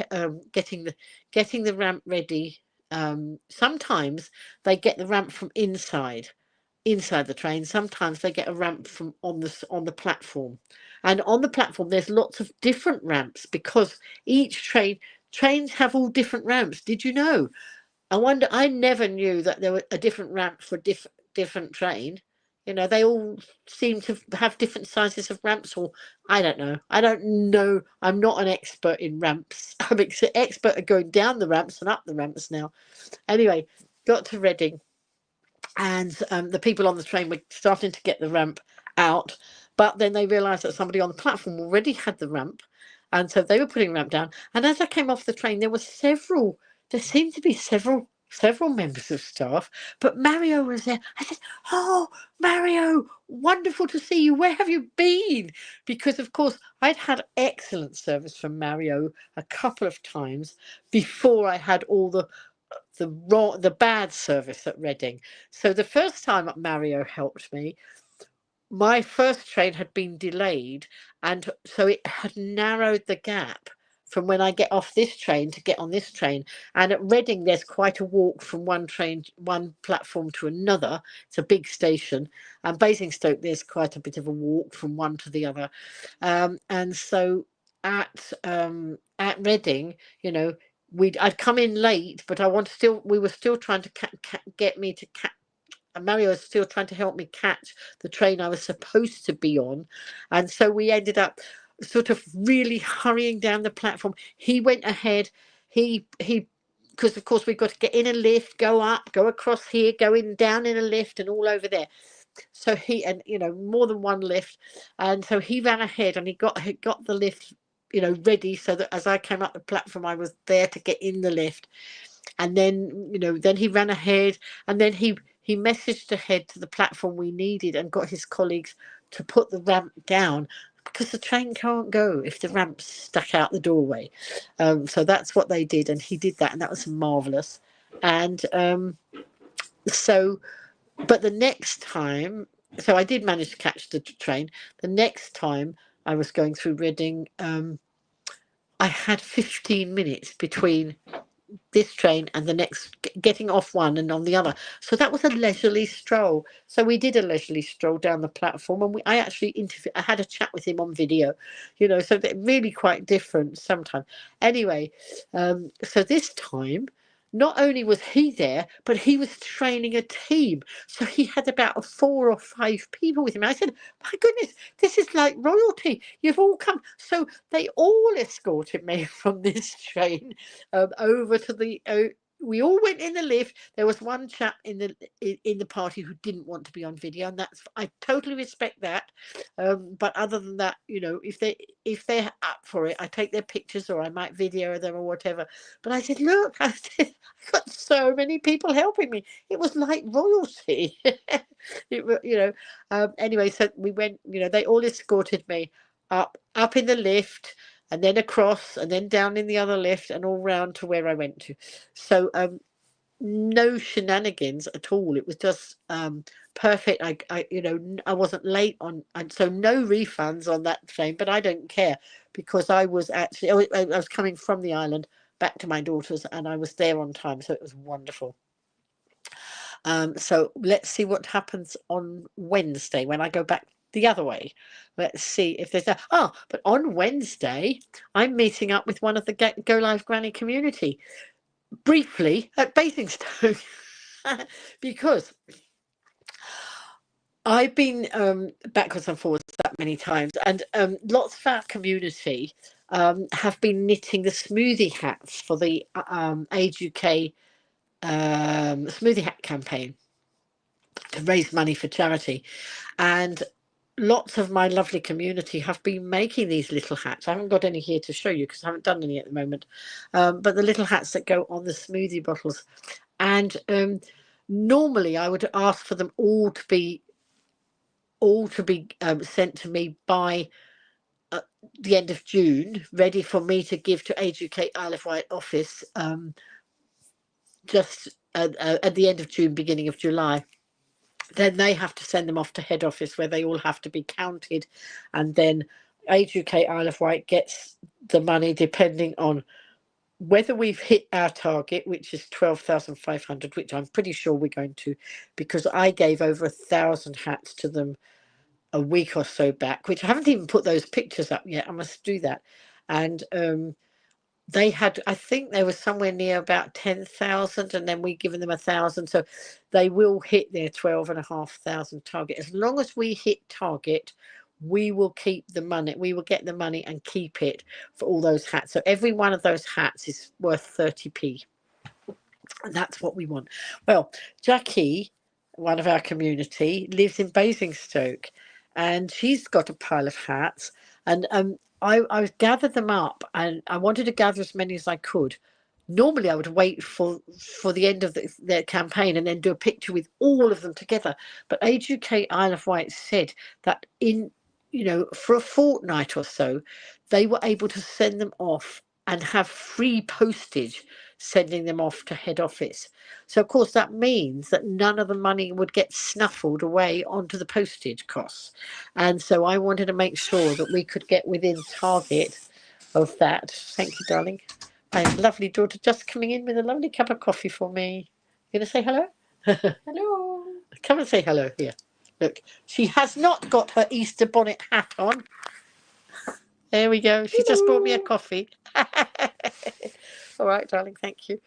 getting the ramp ready. Sometimes they get the ramp from inside the train. Sometimes they get a ramp from on the platform, and on the platform there's lots of different ramps because each trains have all different ramps. Did you know? I never knew that there was a different ramp for different train. You know, they all seem to have different sizes of ramps, or I don't know. I'm not an expert in ramps. I'm an expert at going down the ramps and up the ramps now. Anyway, got to Reading, and the people on the train were starting to get the ramp out, but then they realised that somebody on the platform already had the ramp, and so they were putting the ramp down. And as I came off the train, there seemed to be several members of staff, but Mario was there. I said, "Oh, Mario, wonderful to see you. Where have you been?" Because of course I'd had excellent service from Mario a couple of times before I had all the bad service at Reading. So the first time Mario helped me, my first train had been delayed, and so it had narrowed the gap from when I get off this train to get on this train. And at Reading, there's quite a walk from one platform to another. It's a big station. And Basingstoke, there's quite a bit of a walk from one to the other. And so at Reading, you know, I'd come in late, but we were still trying to get me to catch. Mario was still trying to help me catch the train I was supposed to be on, and so we ended up sort of really hurrying down the platform. He went ahead. He because of course we've got to get in a lift, go up, go across here, go in down in a lift, and all over there. So more than one lift, and so he ran ahead and he got the lift ready so that as I came up the platform I was there to get in the lift. And then then he ran ahead, and then he messaged ahead to the platform we needed and got his colleagues to put the ramp down because the train can't go if the ramp's stuck out the doorway. So that's what they did, and he did that, and that was marvelous. And but the next time, so I did manage to catch the train. The next time I was going through Reading, I had 15 minutes between this train and the next, getting off one and on the other. So that was a leisurely stroll. So we did a leisurely stroll down the platform, and I actually I had a chat with him on video, so they're really quite different sometimes. Anyway, so this time, not only was he there, but he was training a team. So he had about 4 or 5 people with him. I said, my goodness, this is like royalty. You've all come. So they all escorted me from this train over to the we all went in the lift. There was one chap in the party who didn't want to be on video, and I totally respect that. But other than that, if they're up for it, I take their pictures or I might video them or whatever. But I said, look, I got so many people helping me. It was like royalty. Anyway, so we went. They all escorted me up in the lift, and then across, and then down in the other lift, and all round to where I went to. So no shenanigans at all. It was just perfect. I wasn't late on, and so no refunds on that train. But I don't care because I was actually I was coming from the island back to my daughter's, and I was there on time, so it was wonderful. So let's see what happens on Wednesday when I go back the other way. Let's see if there's but on Wednesday I'm meeting up with one of the Go Live Granny community. briefly at Basingstoke because I've been backwards and forwards that many times, and lots of our community have been knitting the smoothie hats for the Age UK smoothie hat campaign to raise money for charity. And lots of my lovely community have been making these little hats. I haven't got any here to show you because I haven't done any at the moment, but the little hats that go on the smoothie bottles. And normally I would ask for them all to be sent to me by the end of June, ready for me to give to Age UK Isle of Wight office just at the end of June, beginning of July. Then they have to send them off to head office where they all have to be counted, and then Age UK Isle of Wight gets the money depending on whether we've hit our target, which is 12,500, which I'm pretty sure we're going to, because I gave over 1,000 hats to them a week or so back, which I haven't even put those pictures up yet. I must do that. And they had, I think they were somewhere near about 10,000, and then we given them 1,000. So they will hit their 12,500 target. As long as we hit target, we will keep the money. We will get the money and keep it for all those hats. So every one of those hats is worth 30p. And that's what we want. Well, Jackie, one of our community, lives in Basingstoke, and she's got a pile of hats. And I gathered them up, and I wanted to gather as many as I could. Normally, I would wait for the end of their campaign and then do a picture with all of them together. But Age UK Isle of Wight said that for a fortnight or so, they were able to send them off and have free postage sending them off to head office. So, of course, that means that none of the money would get snuffled away onto the postage costs. And so I wanted to make sure that we could get within target of that. Thank you, darling. My lovely daughter just coming in with a lovely cup of coffee for me. You going to say hello? Hello. Come and say hello here. Look, she has not got her Easter bonnet hat on. There we go. She just brought me a coffee. All right, darling. Thank you.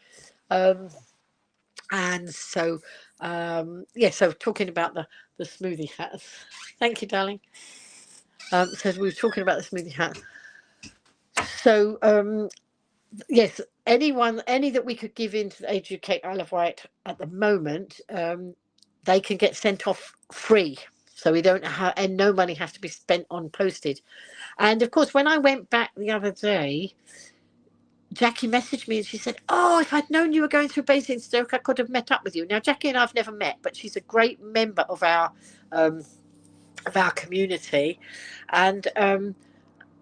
And so, so talking about the smoothie hats. Thank you, darling. So we were talking about the smoothie hat. So, yes, any that we could give into the Age UK Isle of Wight at the moment, they can get sent off free. So we don't have, and no money has to be spent on postage. And of course, when I went back the other day, Jackie messaged me and she said, "Oh, if I'd known you were going through Basingstoke, I could have met up with you." Now, Jackie and I've never met, but she's a great member of our community, and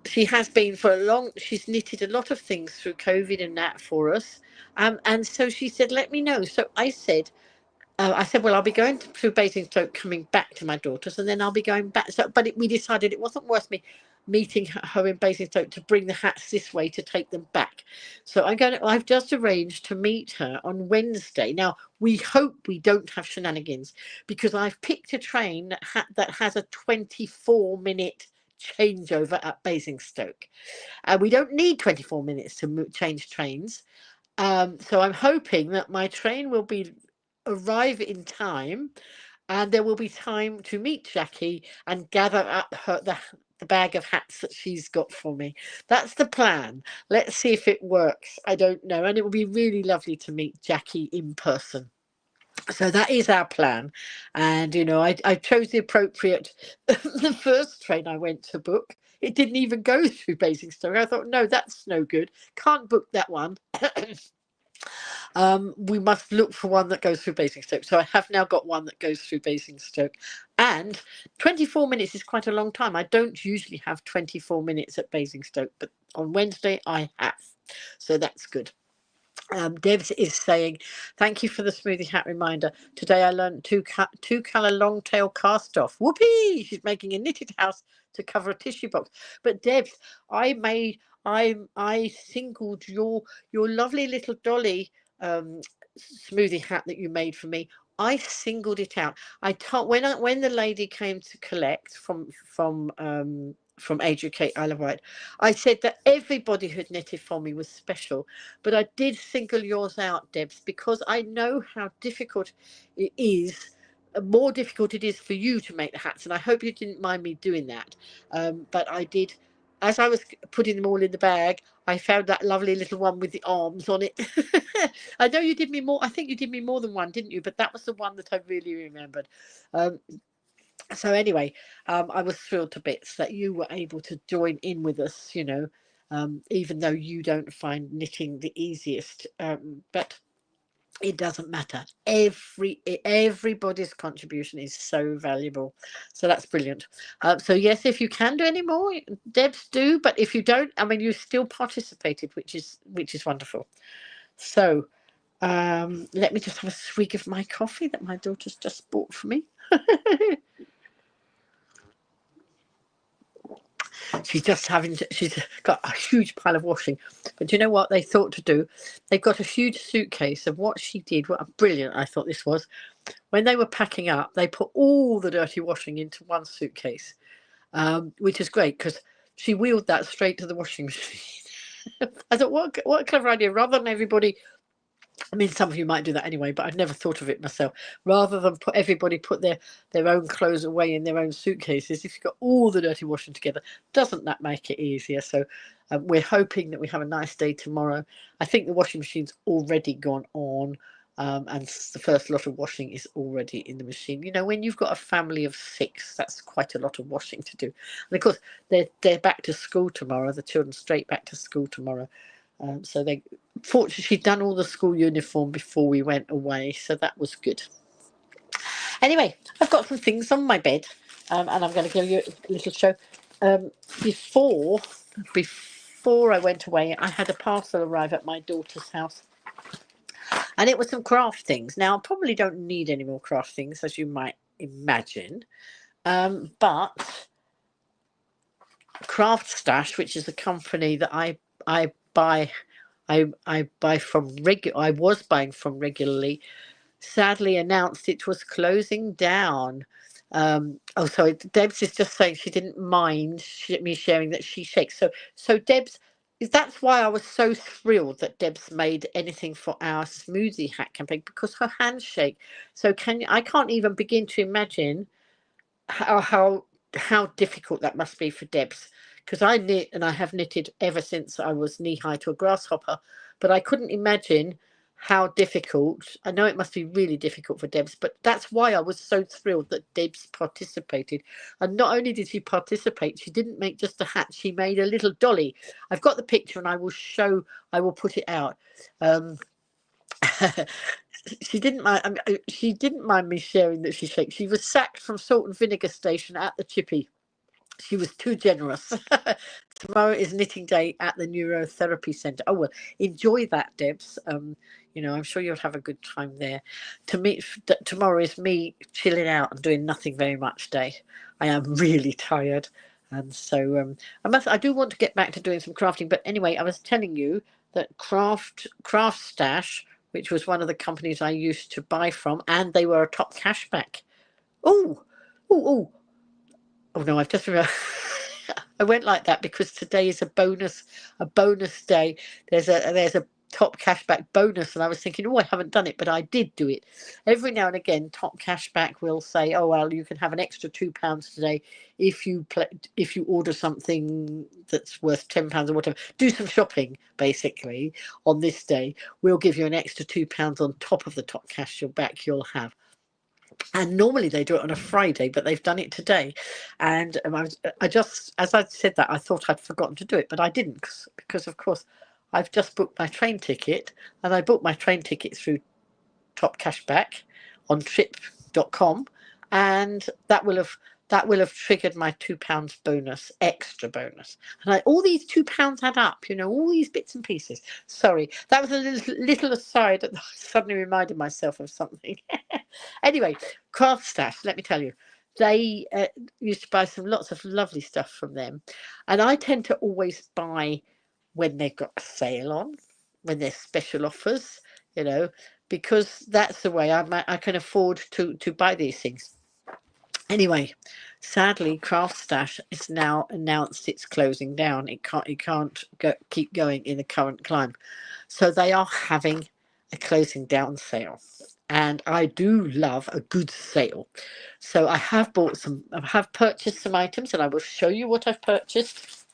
she has been for a long. She's knitted a lot of things through COVID and that for us, and so she said, "Let me know." So I said, well, I'll be going through Basingstoke, coming back to my daughter's, and then I'll be going back. So, but we decided it wasn't worth me meeting her in Basingstoke to bring the hats this way to take them back. So I've just arranged to meet her on Wednesday. Now, we hope we don't have shenanigans, because I've picked a train that has a 24-minute changeover at Basingstoke. We don't need 24 minutes to change trains. So I'm hoping that my train will arrive in time, and there will be time to meet Jackie and gather up the bag of hats that she's got for me. That's the plan. Let's see if it works. I don't know. And it will be really lovely to meet Jackie in person. So that is our plan. And, I chose the appropriate, the first train I went to book, it didn't even go through Basingstoke. I thought, no, that's no good. Can't book that one. We must look for one that goes through Basingstoke. So I have now got one that goes through Basingstoke. And 24 minutes is quite a long time. I don't usually have 24 minutes at Basingstoke, but on Wednesday I have. So that's good. Debs is saying, "Thank you for the smoothie hat reminder. Today I learned two colour long tail cast off. Whoopee! She's making a knitted house to cover a tissue box." But Debs, I singled your lovely little dolly smoothie hat that you made for me. I singled it out. I told when the lady came to collect from from Age UK Isle of Wight. I said that everybody who'd knitted for me was special, but I did single yours out, Debs, because I know how difficult it is. More difficult it is for you to make the hats, and I hope you didn't mind me doing that. But I did, as I was putting them all in the bag, I found that lovely little one with the arms on it. I know you did me more. I think you did me more than one, didn't you? But that was the one that I really remembered. So anyway, I was thrilled to bits that you were able to join in with us, even though you don't find knitting the easiest. But it doesn't matter. Everybody's contribution is so valuable. So that's brilliant. So yes, if you can do any more, Debs, do. But if you don't, I mean, you still participated, which is wonderful. So let me just have a swig of my coffee that my daughter's just bought for me. She's got a huge pile of washing. But you know what they thought to do? They've got a huge suitcase of what she did. What brilliant I thought this was. When they were packing up, they put all the dirty washing into one suitcase, which is great because she wheeled that straight to the washing machine. I thought, what a clever idea. Rather than everybody, I mean, some of you might do that anyway, but I'd never thought of it myself. Rather than put their own clothes away in their own suitcases, if you've got all the dirty washing together, doesn't that make it easier? So we're hoping that we have a nice day tomorrow. I think the washing machine's already gone on, and the first lot of washing is already in the machine. You know, when you've got a family of 6, that's quite a lot of washing to do. And of course, they're back to school tomorrow. The children straight back to school tomorrow. So fortunately, she'd done all the school uniform before we went away, so that was good. Anyway, I've got some things on my bed, and I'm going to give you a little show. Before I went away, I had a parcel arrive at my daughter's house, and it was some craft things. Now, I probably don't need any more craft things, as you might imagine, but Craft Stash, which is a company that I buy. I was buying from regularly, sadly announced it was closing down. Sorry, Debs is just saying she didn't mind me sharing that she shakes. So Debs, that's why I was so thrilled that Debs made anything for our smoothie hat campaign, because her hands shake. So I can't even begin to imagine how difficult that must be for Debs, because I knit and I have knitted ever since I was knee-high to a grasshopper, but I couldn't imagine how difficult. I know it must be really difficult for Debs, but that's why I was so thrilled that Debs participated. And not only did she participate, she didn't make just a hat, she made a little dolly. I've got the picture and I will put it out. She didn't mind. She didn't mind me sharing that she shakes. She was sacked from Salt and Vinegar Station at the Chippy. She was too generous. Tomorrow is knitting day at the Neurotherapy Centre. Oh well, enjoy that, Debs. I'm sure you'll have a good time there. Tomorrow is me chilling out and doing nothing very much day. I am really tired, and so I do want to get back to doing some crafting. But anyway, I was telling you that Craft Stash, which was one of the companies I used to buy from, and they were a top cashback. Oh no, I've just remembered. I went like that because today is a bonus day. There's a top cashback bonus, and I was thinking, I haven't done it, but I did do it. Every now and again, top cashback will say, oh well, you can have an extra £2 today if you order something that's worth £10 or whatever. Do some shopping basically on this day. We'll give you an extra £2 on top of the top cash you'll have. And normally they do it on a Friday, but they've done it today. And I just, as I said that, I thought I'd forgotten to do it, but I didn't, because of course I've just booked my train ticket, and I booked my train ticket through Top Cashback on trip.com, and that will have triggered my £2 extra bonus. And all these £2 add up, all these bits and pieces. Sorry, that was a little aside that I suddenly reminded myself of something. Anyway, Craft Stash, let me tell you, they used to buy lots of lovely stuff from them. And I tend to always buy when they've got a sale on, when there's special offers, because that's the way I can afford to buy these things. Anyway, Sadly, Craft Stash is now announced it's closing down. It can't keep going in the current climate. So they are having a closing down sale. And I do love a good sale. So I have purchased some items, and I will show you what I've purchased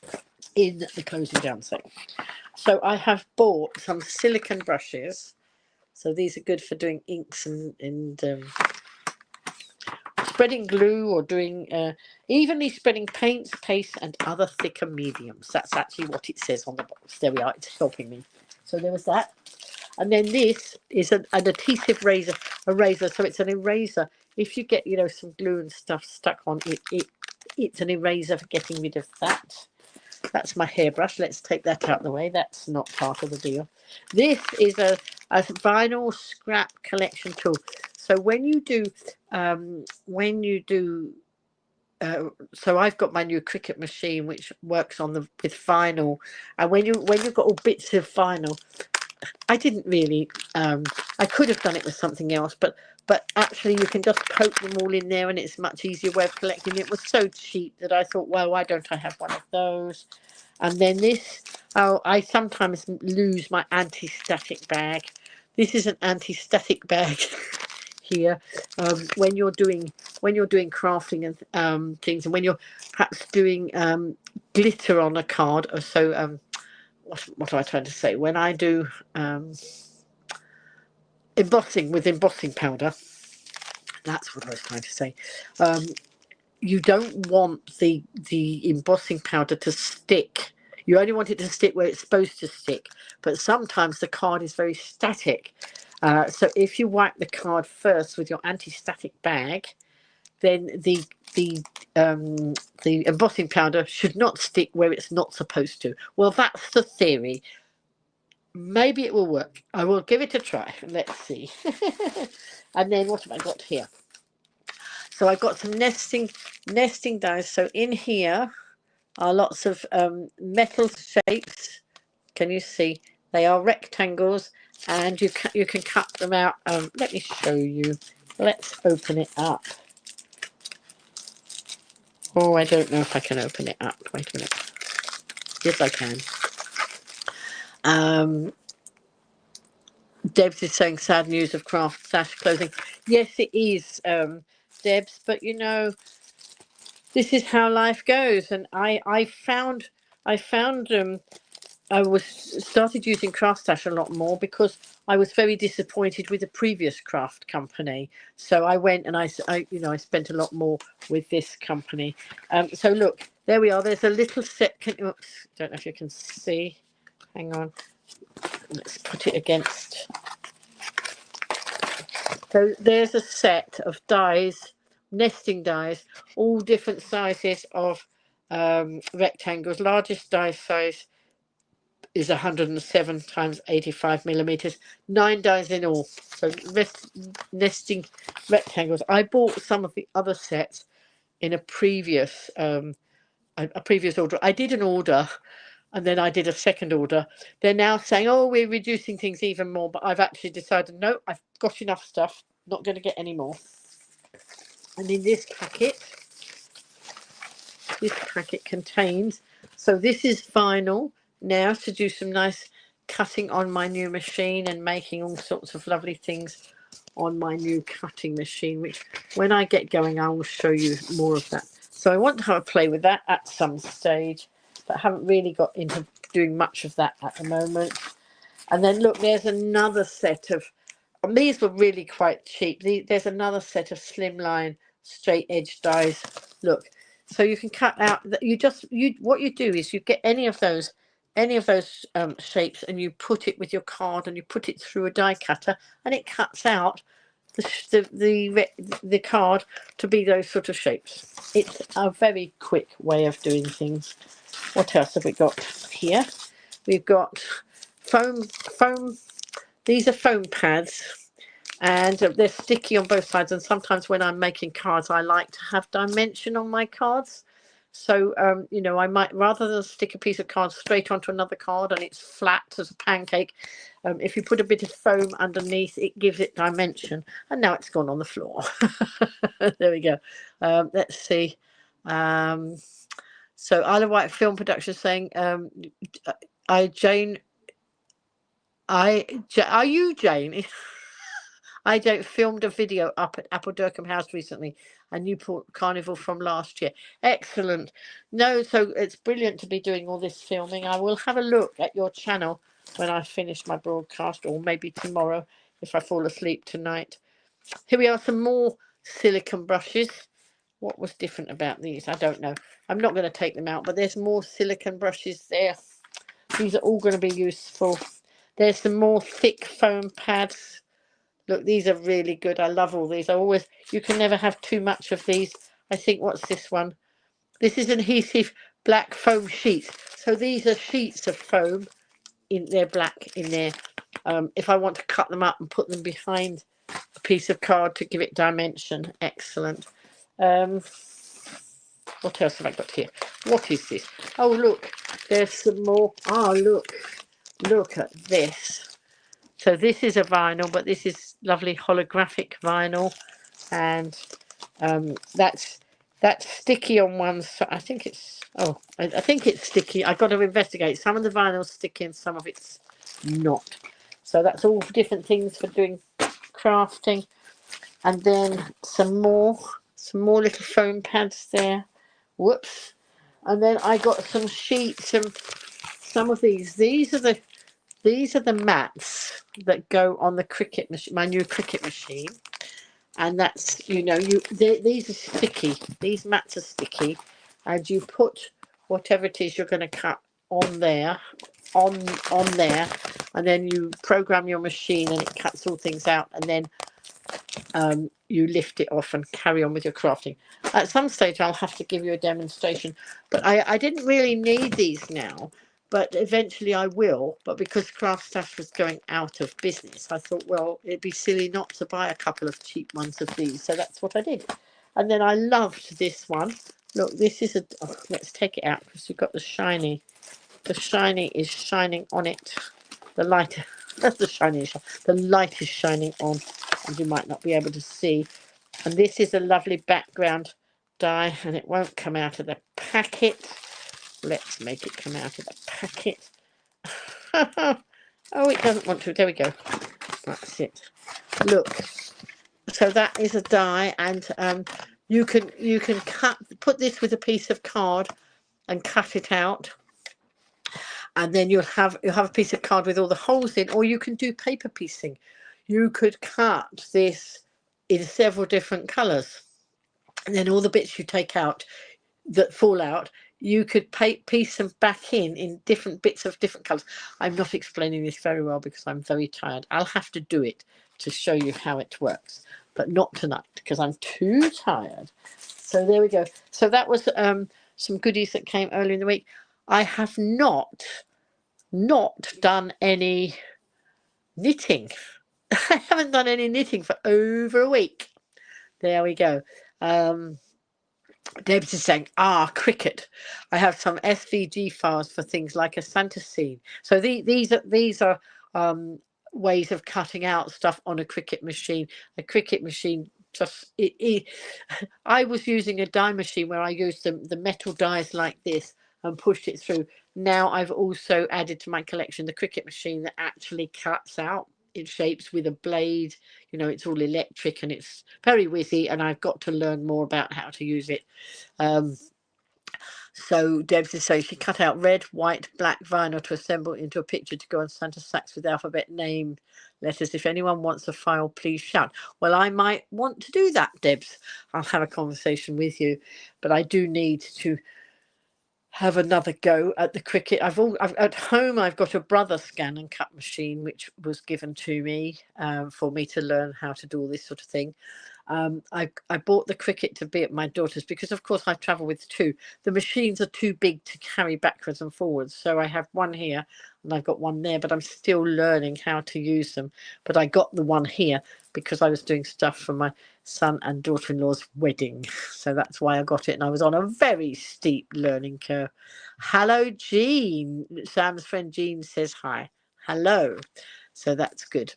in the closing down sale. So I have bought some silicone brushes. So these are good for doing inks and spreading glue, or doing evenly spreading paints, paste, and other thicker mediums. That's actually what it says on the box. There we are. It's helping me. So there was that. And then this is an adhesive eraser. So it's an eraser. If you get, some glue and stuff stuck on it, it's an eraser for getting rid of that. That's my hairbrush. Let's take that out of the way. That's not part of the deal. This is a vinyl scrap collection tool. So when you do, so I've got my new Cricut machine, which works with vinyl. And when you've got all bits of vinyl, I didn't really, I could have done it with something else, but actually you can just poke them all in there, and it's a much easier way of collecting. It was so cheap that I thought, well, why don't I have one of those? And then this, I sometimes lose my anti-static bag. This is an anti-static bag here. When you're doing crafting and things, and when you're perhaps doing glitter on a card, or so. What am I trying to say? When I do embossing with embossing powder, that's what I was trying to say. You don't want the embossing powder to stick. You only want it to stick where it's supposed to stick. But sometimes the card is very static. So if you wipe the card first with your anti-static bag, then the embossing powder should not stick where it's not supposed to. Well, that's the theory. Maybe it will work. I will give it a try. Let's see. And then what have I got here? So I've got some nesting dies. So in here are lots of metal shapes. Can you see? They are rectangles, and you can cut them out. Let me show you. Let's open it up. Oh, I don't know if I can open it up. Wait a minute. Yes, I can. Debs is saying sad news of Craft Stash closing. Yes, it is, Debs, but this is how life goes. And I started using Craft Stash a lot more because I was very disappointed with the previous craft company. So I went and I spent a lot more with this company. So look, there we are. There's a little set. Oops, don't know if you can see. Hang on. Let's put it against. So there's a set of dies, nesting dies, all different sizes of rectangles. Largest die size is 107 times 85 millimeters. 9 dies in all. So nesting rectangles. I bought some of the other sets in a previous order. I did an order, and then I did a second order. They're now saying, oh, we're reducing things even more, but I've actually decided, no, I've got enough stuff, not going to get any more. And in this packet contains, so this is vinyl now to do some nice cutting on my new machine and making all sorts of lovely things on my new cutting machine, which when I get going, I will show you more of that. So I want to have a play with that at some stage, but haven't really got into doing much of that at the moment. And then look, there's another set of, and these were really quite cheap. There's another set of slimline straight edge dies. Look, so you can cut out. What you do is you get any of those shapes, and you put it with your card, and you put it through a die cutter, and it cuts out the card to be those sort of shapes. It's a very quick way of doing things. What else have we got here? We've got foam. These are foam pads, and they're sticky on both sides. And sometimes when I'm making cards, I like to have dimension on my cards. So, I might, rather than stick a piece of card straight onto another card and it's flat as a pancake, if you put a bit of foam underneath, it gives it dimension. And now it's gone on the floor. There we go. Let's see. So Isle of Wight Film Production saying, Jane, are you Jane? I filmed a video up at Apple-Durham House recently, a Newport Carnival from last year. Excellent. No, so it's brilliant to be doing all this filming. I will have a look at your channel when I finish my broadcast, or maybe tomorrow if I fall asleep tonight. Here we are, some more silicone brushes. What was different about these? I don't know. I'm not going to take them out, but there's more silicone brushes there. These are all going to be useful. There's some more thick foam pads. Look, these are really good. I love all these. You can never have too much of these. I think, what's this one? This is an adhesive black foam sheets. So these are sheets of foam. They're black in there. If I want to cut them up and put them behind a piece of card to give it dimension. Excellent. What else have I got here? What is this? Oh, look. There's some more. Oh, look. Look at this. So this is a vinyl, but this is lovely holographic vinyl, and that's sticky on one side. I think it's I think it's sticky. I've got to investigate. Some of the vinyl's sticky and some of it's not. So that's all different things for doing crafting. And then some more little foam pads there. Whoops. And then I got some sheets and some of these. These are the mats that go on the Cricut machine, my new Cricut machine, and that's, these are sticky. These mats are sticky, and you put whatever it is you're going to cut on there, on there, and then you program your machine, and it cuts all things out, and then you lift it off and carry on with your crafting. At some stage, I'll have to give you a demonstration, but I didn't really need these now. But eventually I will. But because Craft Stash was going out of business, I thought, well, it'd be silly not to buy a couple of cheap ones of these. So that's what I did. And then I loved this one. Look, this is let's take it out because you've got the shiny. The shiny is shining on it. The light, the light is shining on, and you might not be able to see. And this is a lovely background die, and it won't come out of the packet. Let's make it come out of the packet. Oh, it doesn't want to. There we go. That's it. Look. So that is a die, and you can put this with a piece of card and cut it out, and then you'll have a piece of card with all the holes in, or you can do paper piecing. You could cut this in several different colours, and then all the bits you take out that fall out, you could piece them back in different bits of different colours. I'm not explaining this very well because I'm very tired. I'll have to do it to show you how it works, but not tonight because I'm too tired. So there we go. So that was some goodies that came earlier in the week. I have not done any knitting. I haven't done any knitting for over a week. There we go. Debs is saying, Cricut. I have some SVG files for things like a Santa scene. So these are ways of cutting out stuff on a Cricut machine. A Cricut machine just I was using a die machine where I used the metal dies like this and pushed it through. Now I've also added to my collection the Cricut machine that actually cuts out in shapes with a blade. It's all electric and it's very whizzy, and I've got to learn more about how to use it. So Debs is saying she cut out red, white, black vinyl to assemble into a picture to go on Santa sacks with alphabet name letters. If anyone wants a file, please shout. Well, I might want to do that, Debs. I'll have a conversation with you, but I do need to have another go at the Cricut. At home I've got a Brother scan and cut machine which was given to me for me to learn how to do all this sort of thing. I bought the Cricut to be at my daughter's because of course I travel with two. The machines are too big to carry backwards and forwards, so I have one here and I've got one there, but I'm still learning how to use them. But I got the one here because I was doing stuff for my son and daughter-in-law's wedding, so that's why I got it, and I was on a very steep learning curve. Hello, Jean. Sam's friend Jean says hi. Hello. So that's good.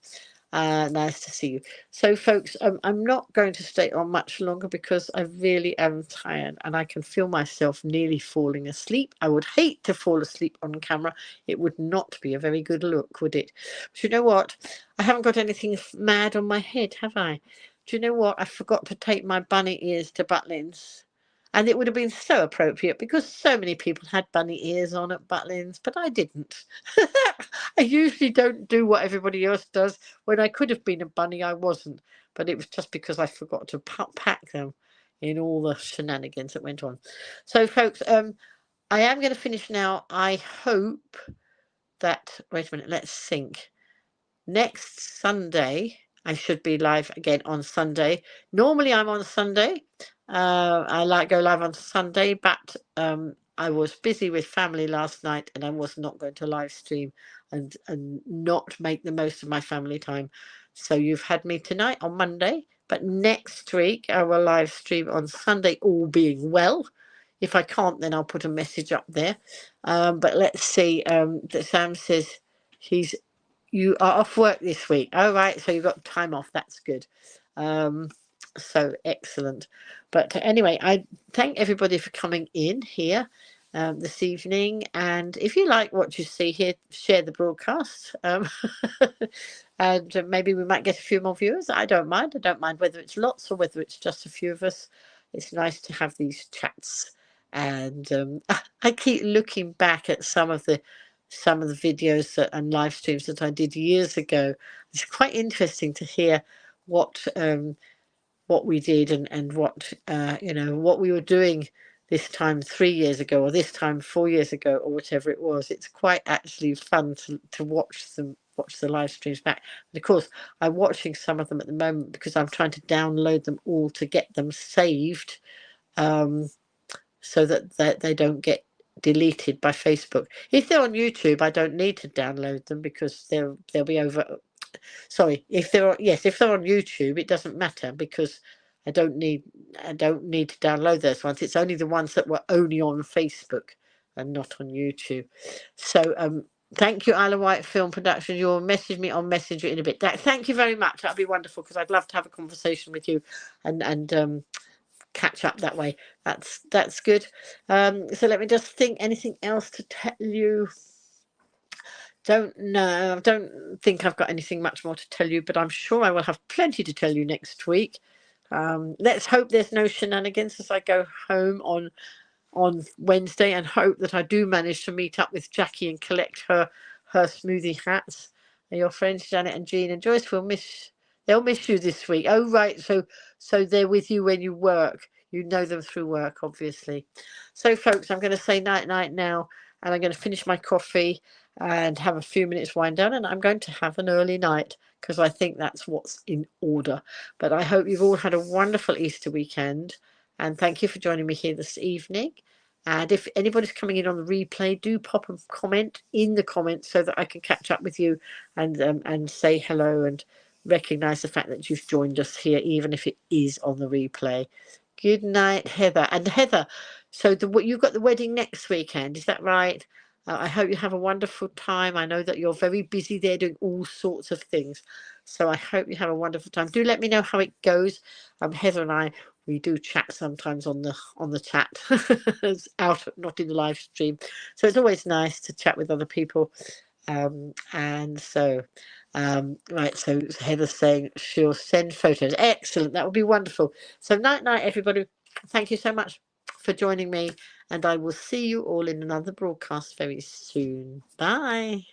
Nice to see you. So, folks, I'm not going to stay on much longer because I really am tired and I can feel myself nearly falling asleep. I would hate to fall asleep on camera. It would not be a very good look, would it? But you know what? I haven't got anything mad on my head, have I? Do you know what? I forgot to take my bunny ears to Butlins. And it would have been so appropriate because so many people had bunny ears on at Butlins, but I didn't. I usually don't do what everybody else does. When I could have been a bunny, I wasn't. But it was just because I forgot to pack them in all the shenanigans that went on. So, folks, I am going to finish now. I hope that, wait a minute, let's think. Next Sunday, I should be live again on Sunday. Normally, I'm on Sunday. I go live on Sunday, but I was busy with family last night, and I was not going to live stream and not make the most of my family time. So you've had me tonight on Monday, but next week I will live stream on Sunday, all being well. If I can't, then I'll put a message up there. But let's see. Sam says you are off work this week. Oh, right. So you've got time off. That's good. So excellent. But anyway, I thank everybody for coming in here this evening. And if you like what you see here, share the broadcast. And maybe we might get a few more viewers. I don't mind. I don't mind whether it's lots or whether it's just a few of us. It's nice to have these chats. And I keep looking back at some of the videos and live streams that I did years ago. It's quite interesting to hear what we did and what what we were doing this time 3 years ago or this time 4 years ago or whatever it was. It's quite actually fun to watch the live streams back. And of course, I'm watching some of them at the moment because I'm trying to download them all to get them saved, so that they don't get deleted by Facebook. If they're on YouTube, I don't need to download them because they'll be over. Sorry, if they're on YouTube, it doesn't matter because I don't need to download those ones. It's only the ones that were only on Facebook and not on YouTube. So thank you, Isla White Film Production. You'll message me on Messenger in a bit. Thank you very much. That'd be wonderful because I'd love to have a conversation with you and catch up that way. That's good. So let me just think. Anything else to tell you? Don't know. I don't think I've got anything much more to tell you, but I'm sure I will have plenty to tell you next week. Let's hope there's no shenanigans as I go home on Wednesday, and hope that I do manage to meet up with Jackie and collect her smoothie hats. And your friends Janet and Jean and Joyce they'll miss you this week. Oh right, so they're with you when you work. You know them through work, obviously. So folks, I'm going to say night now, and I'm going to finish my coffee and have a few minutes wind down, and I'm going to have an early night because I think that's what's in order. But I hope you've all had a wonderful Easter weekend, and thank you for joining me here this evening. And if anybody's coming in on the replay, do pop a comment in the comments so that I can catch up with you and say hello and recognise the fact that you've joined us here, even if it is on the replay. Good night, Heather. And Heather, so you've got the wedding next weekend, is that right? I hope you have a wonderful time. I know that you're very busy there doing all sorts of things. So I hope you have a wonderful time. Do let me know how it goes. Heather and we do chat sometimes on the chat, not in the live stream. So it's always nice to chat with other people. And so, right, so Heather's saying she'll send photos. Excellent, that would be wonderful. So night, everybody. Thank you so much for joining me, and I will see you all in another broadcast very soon. Bye.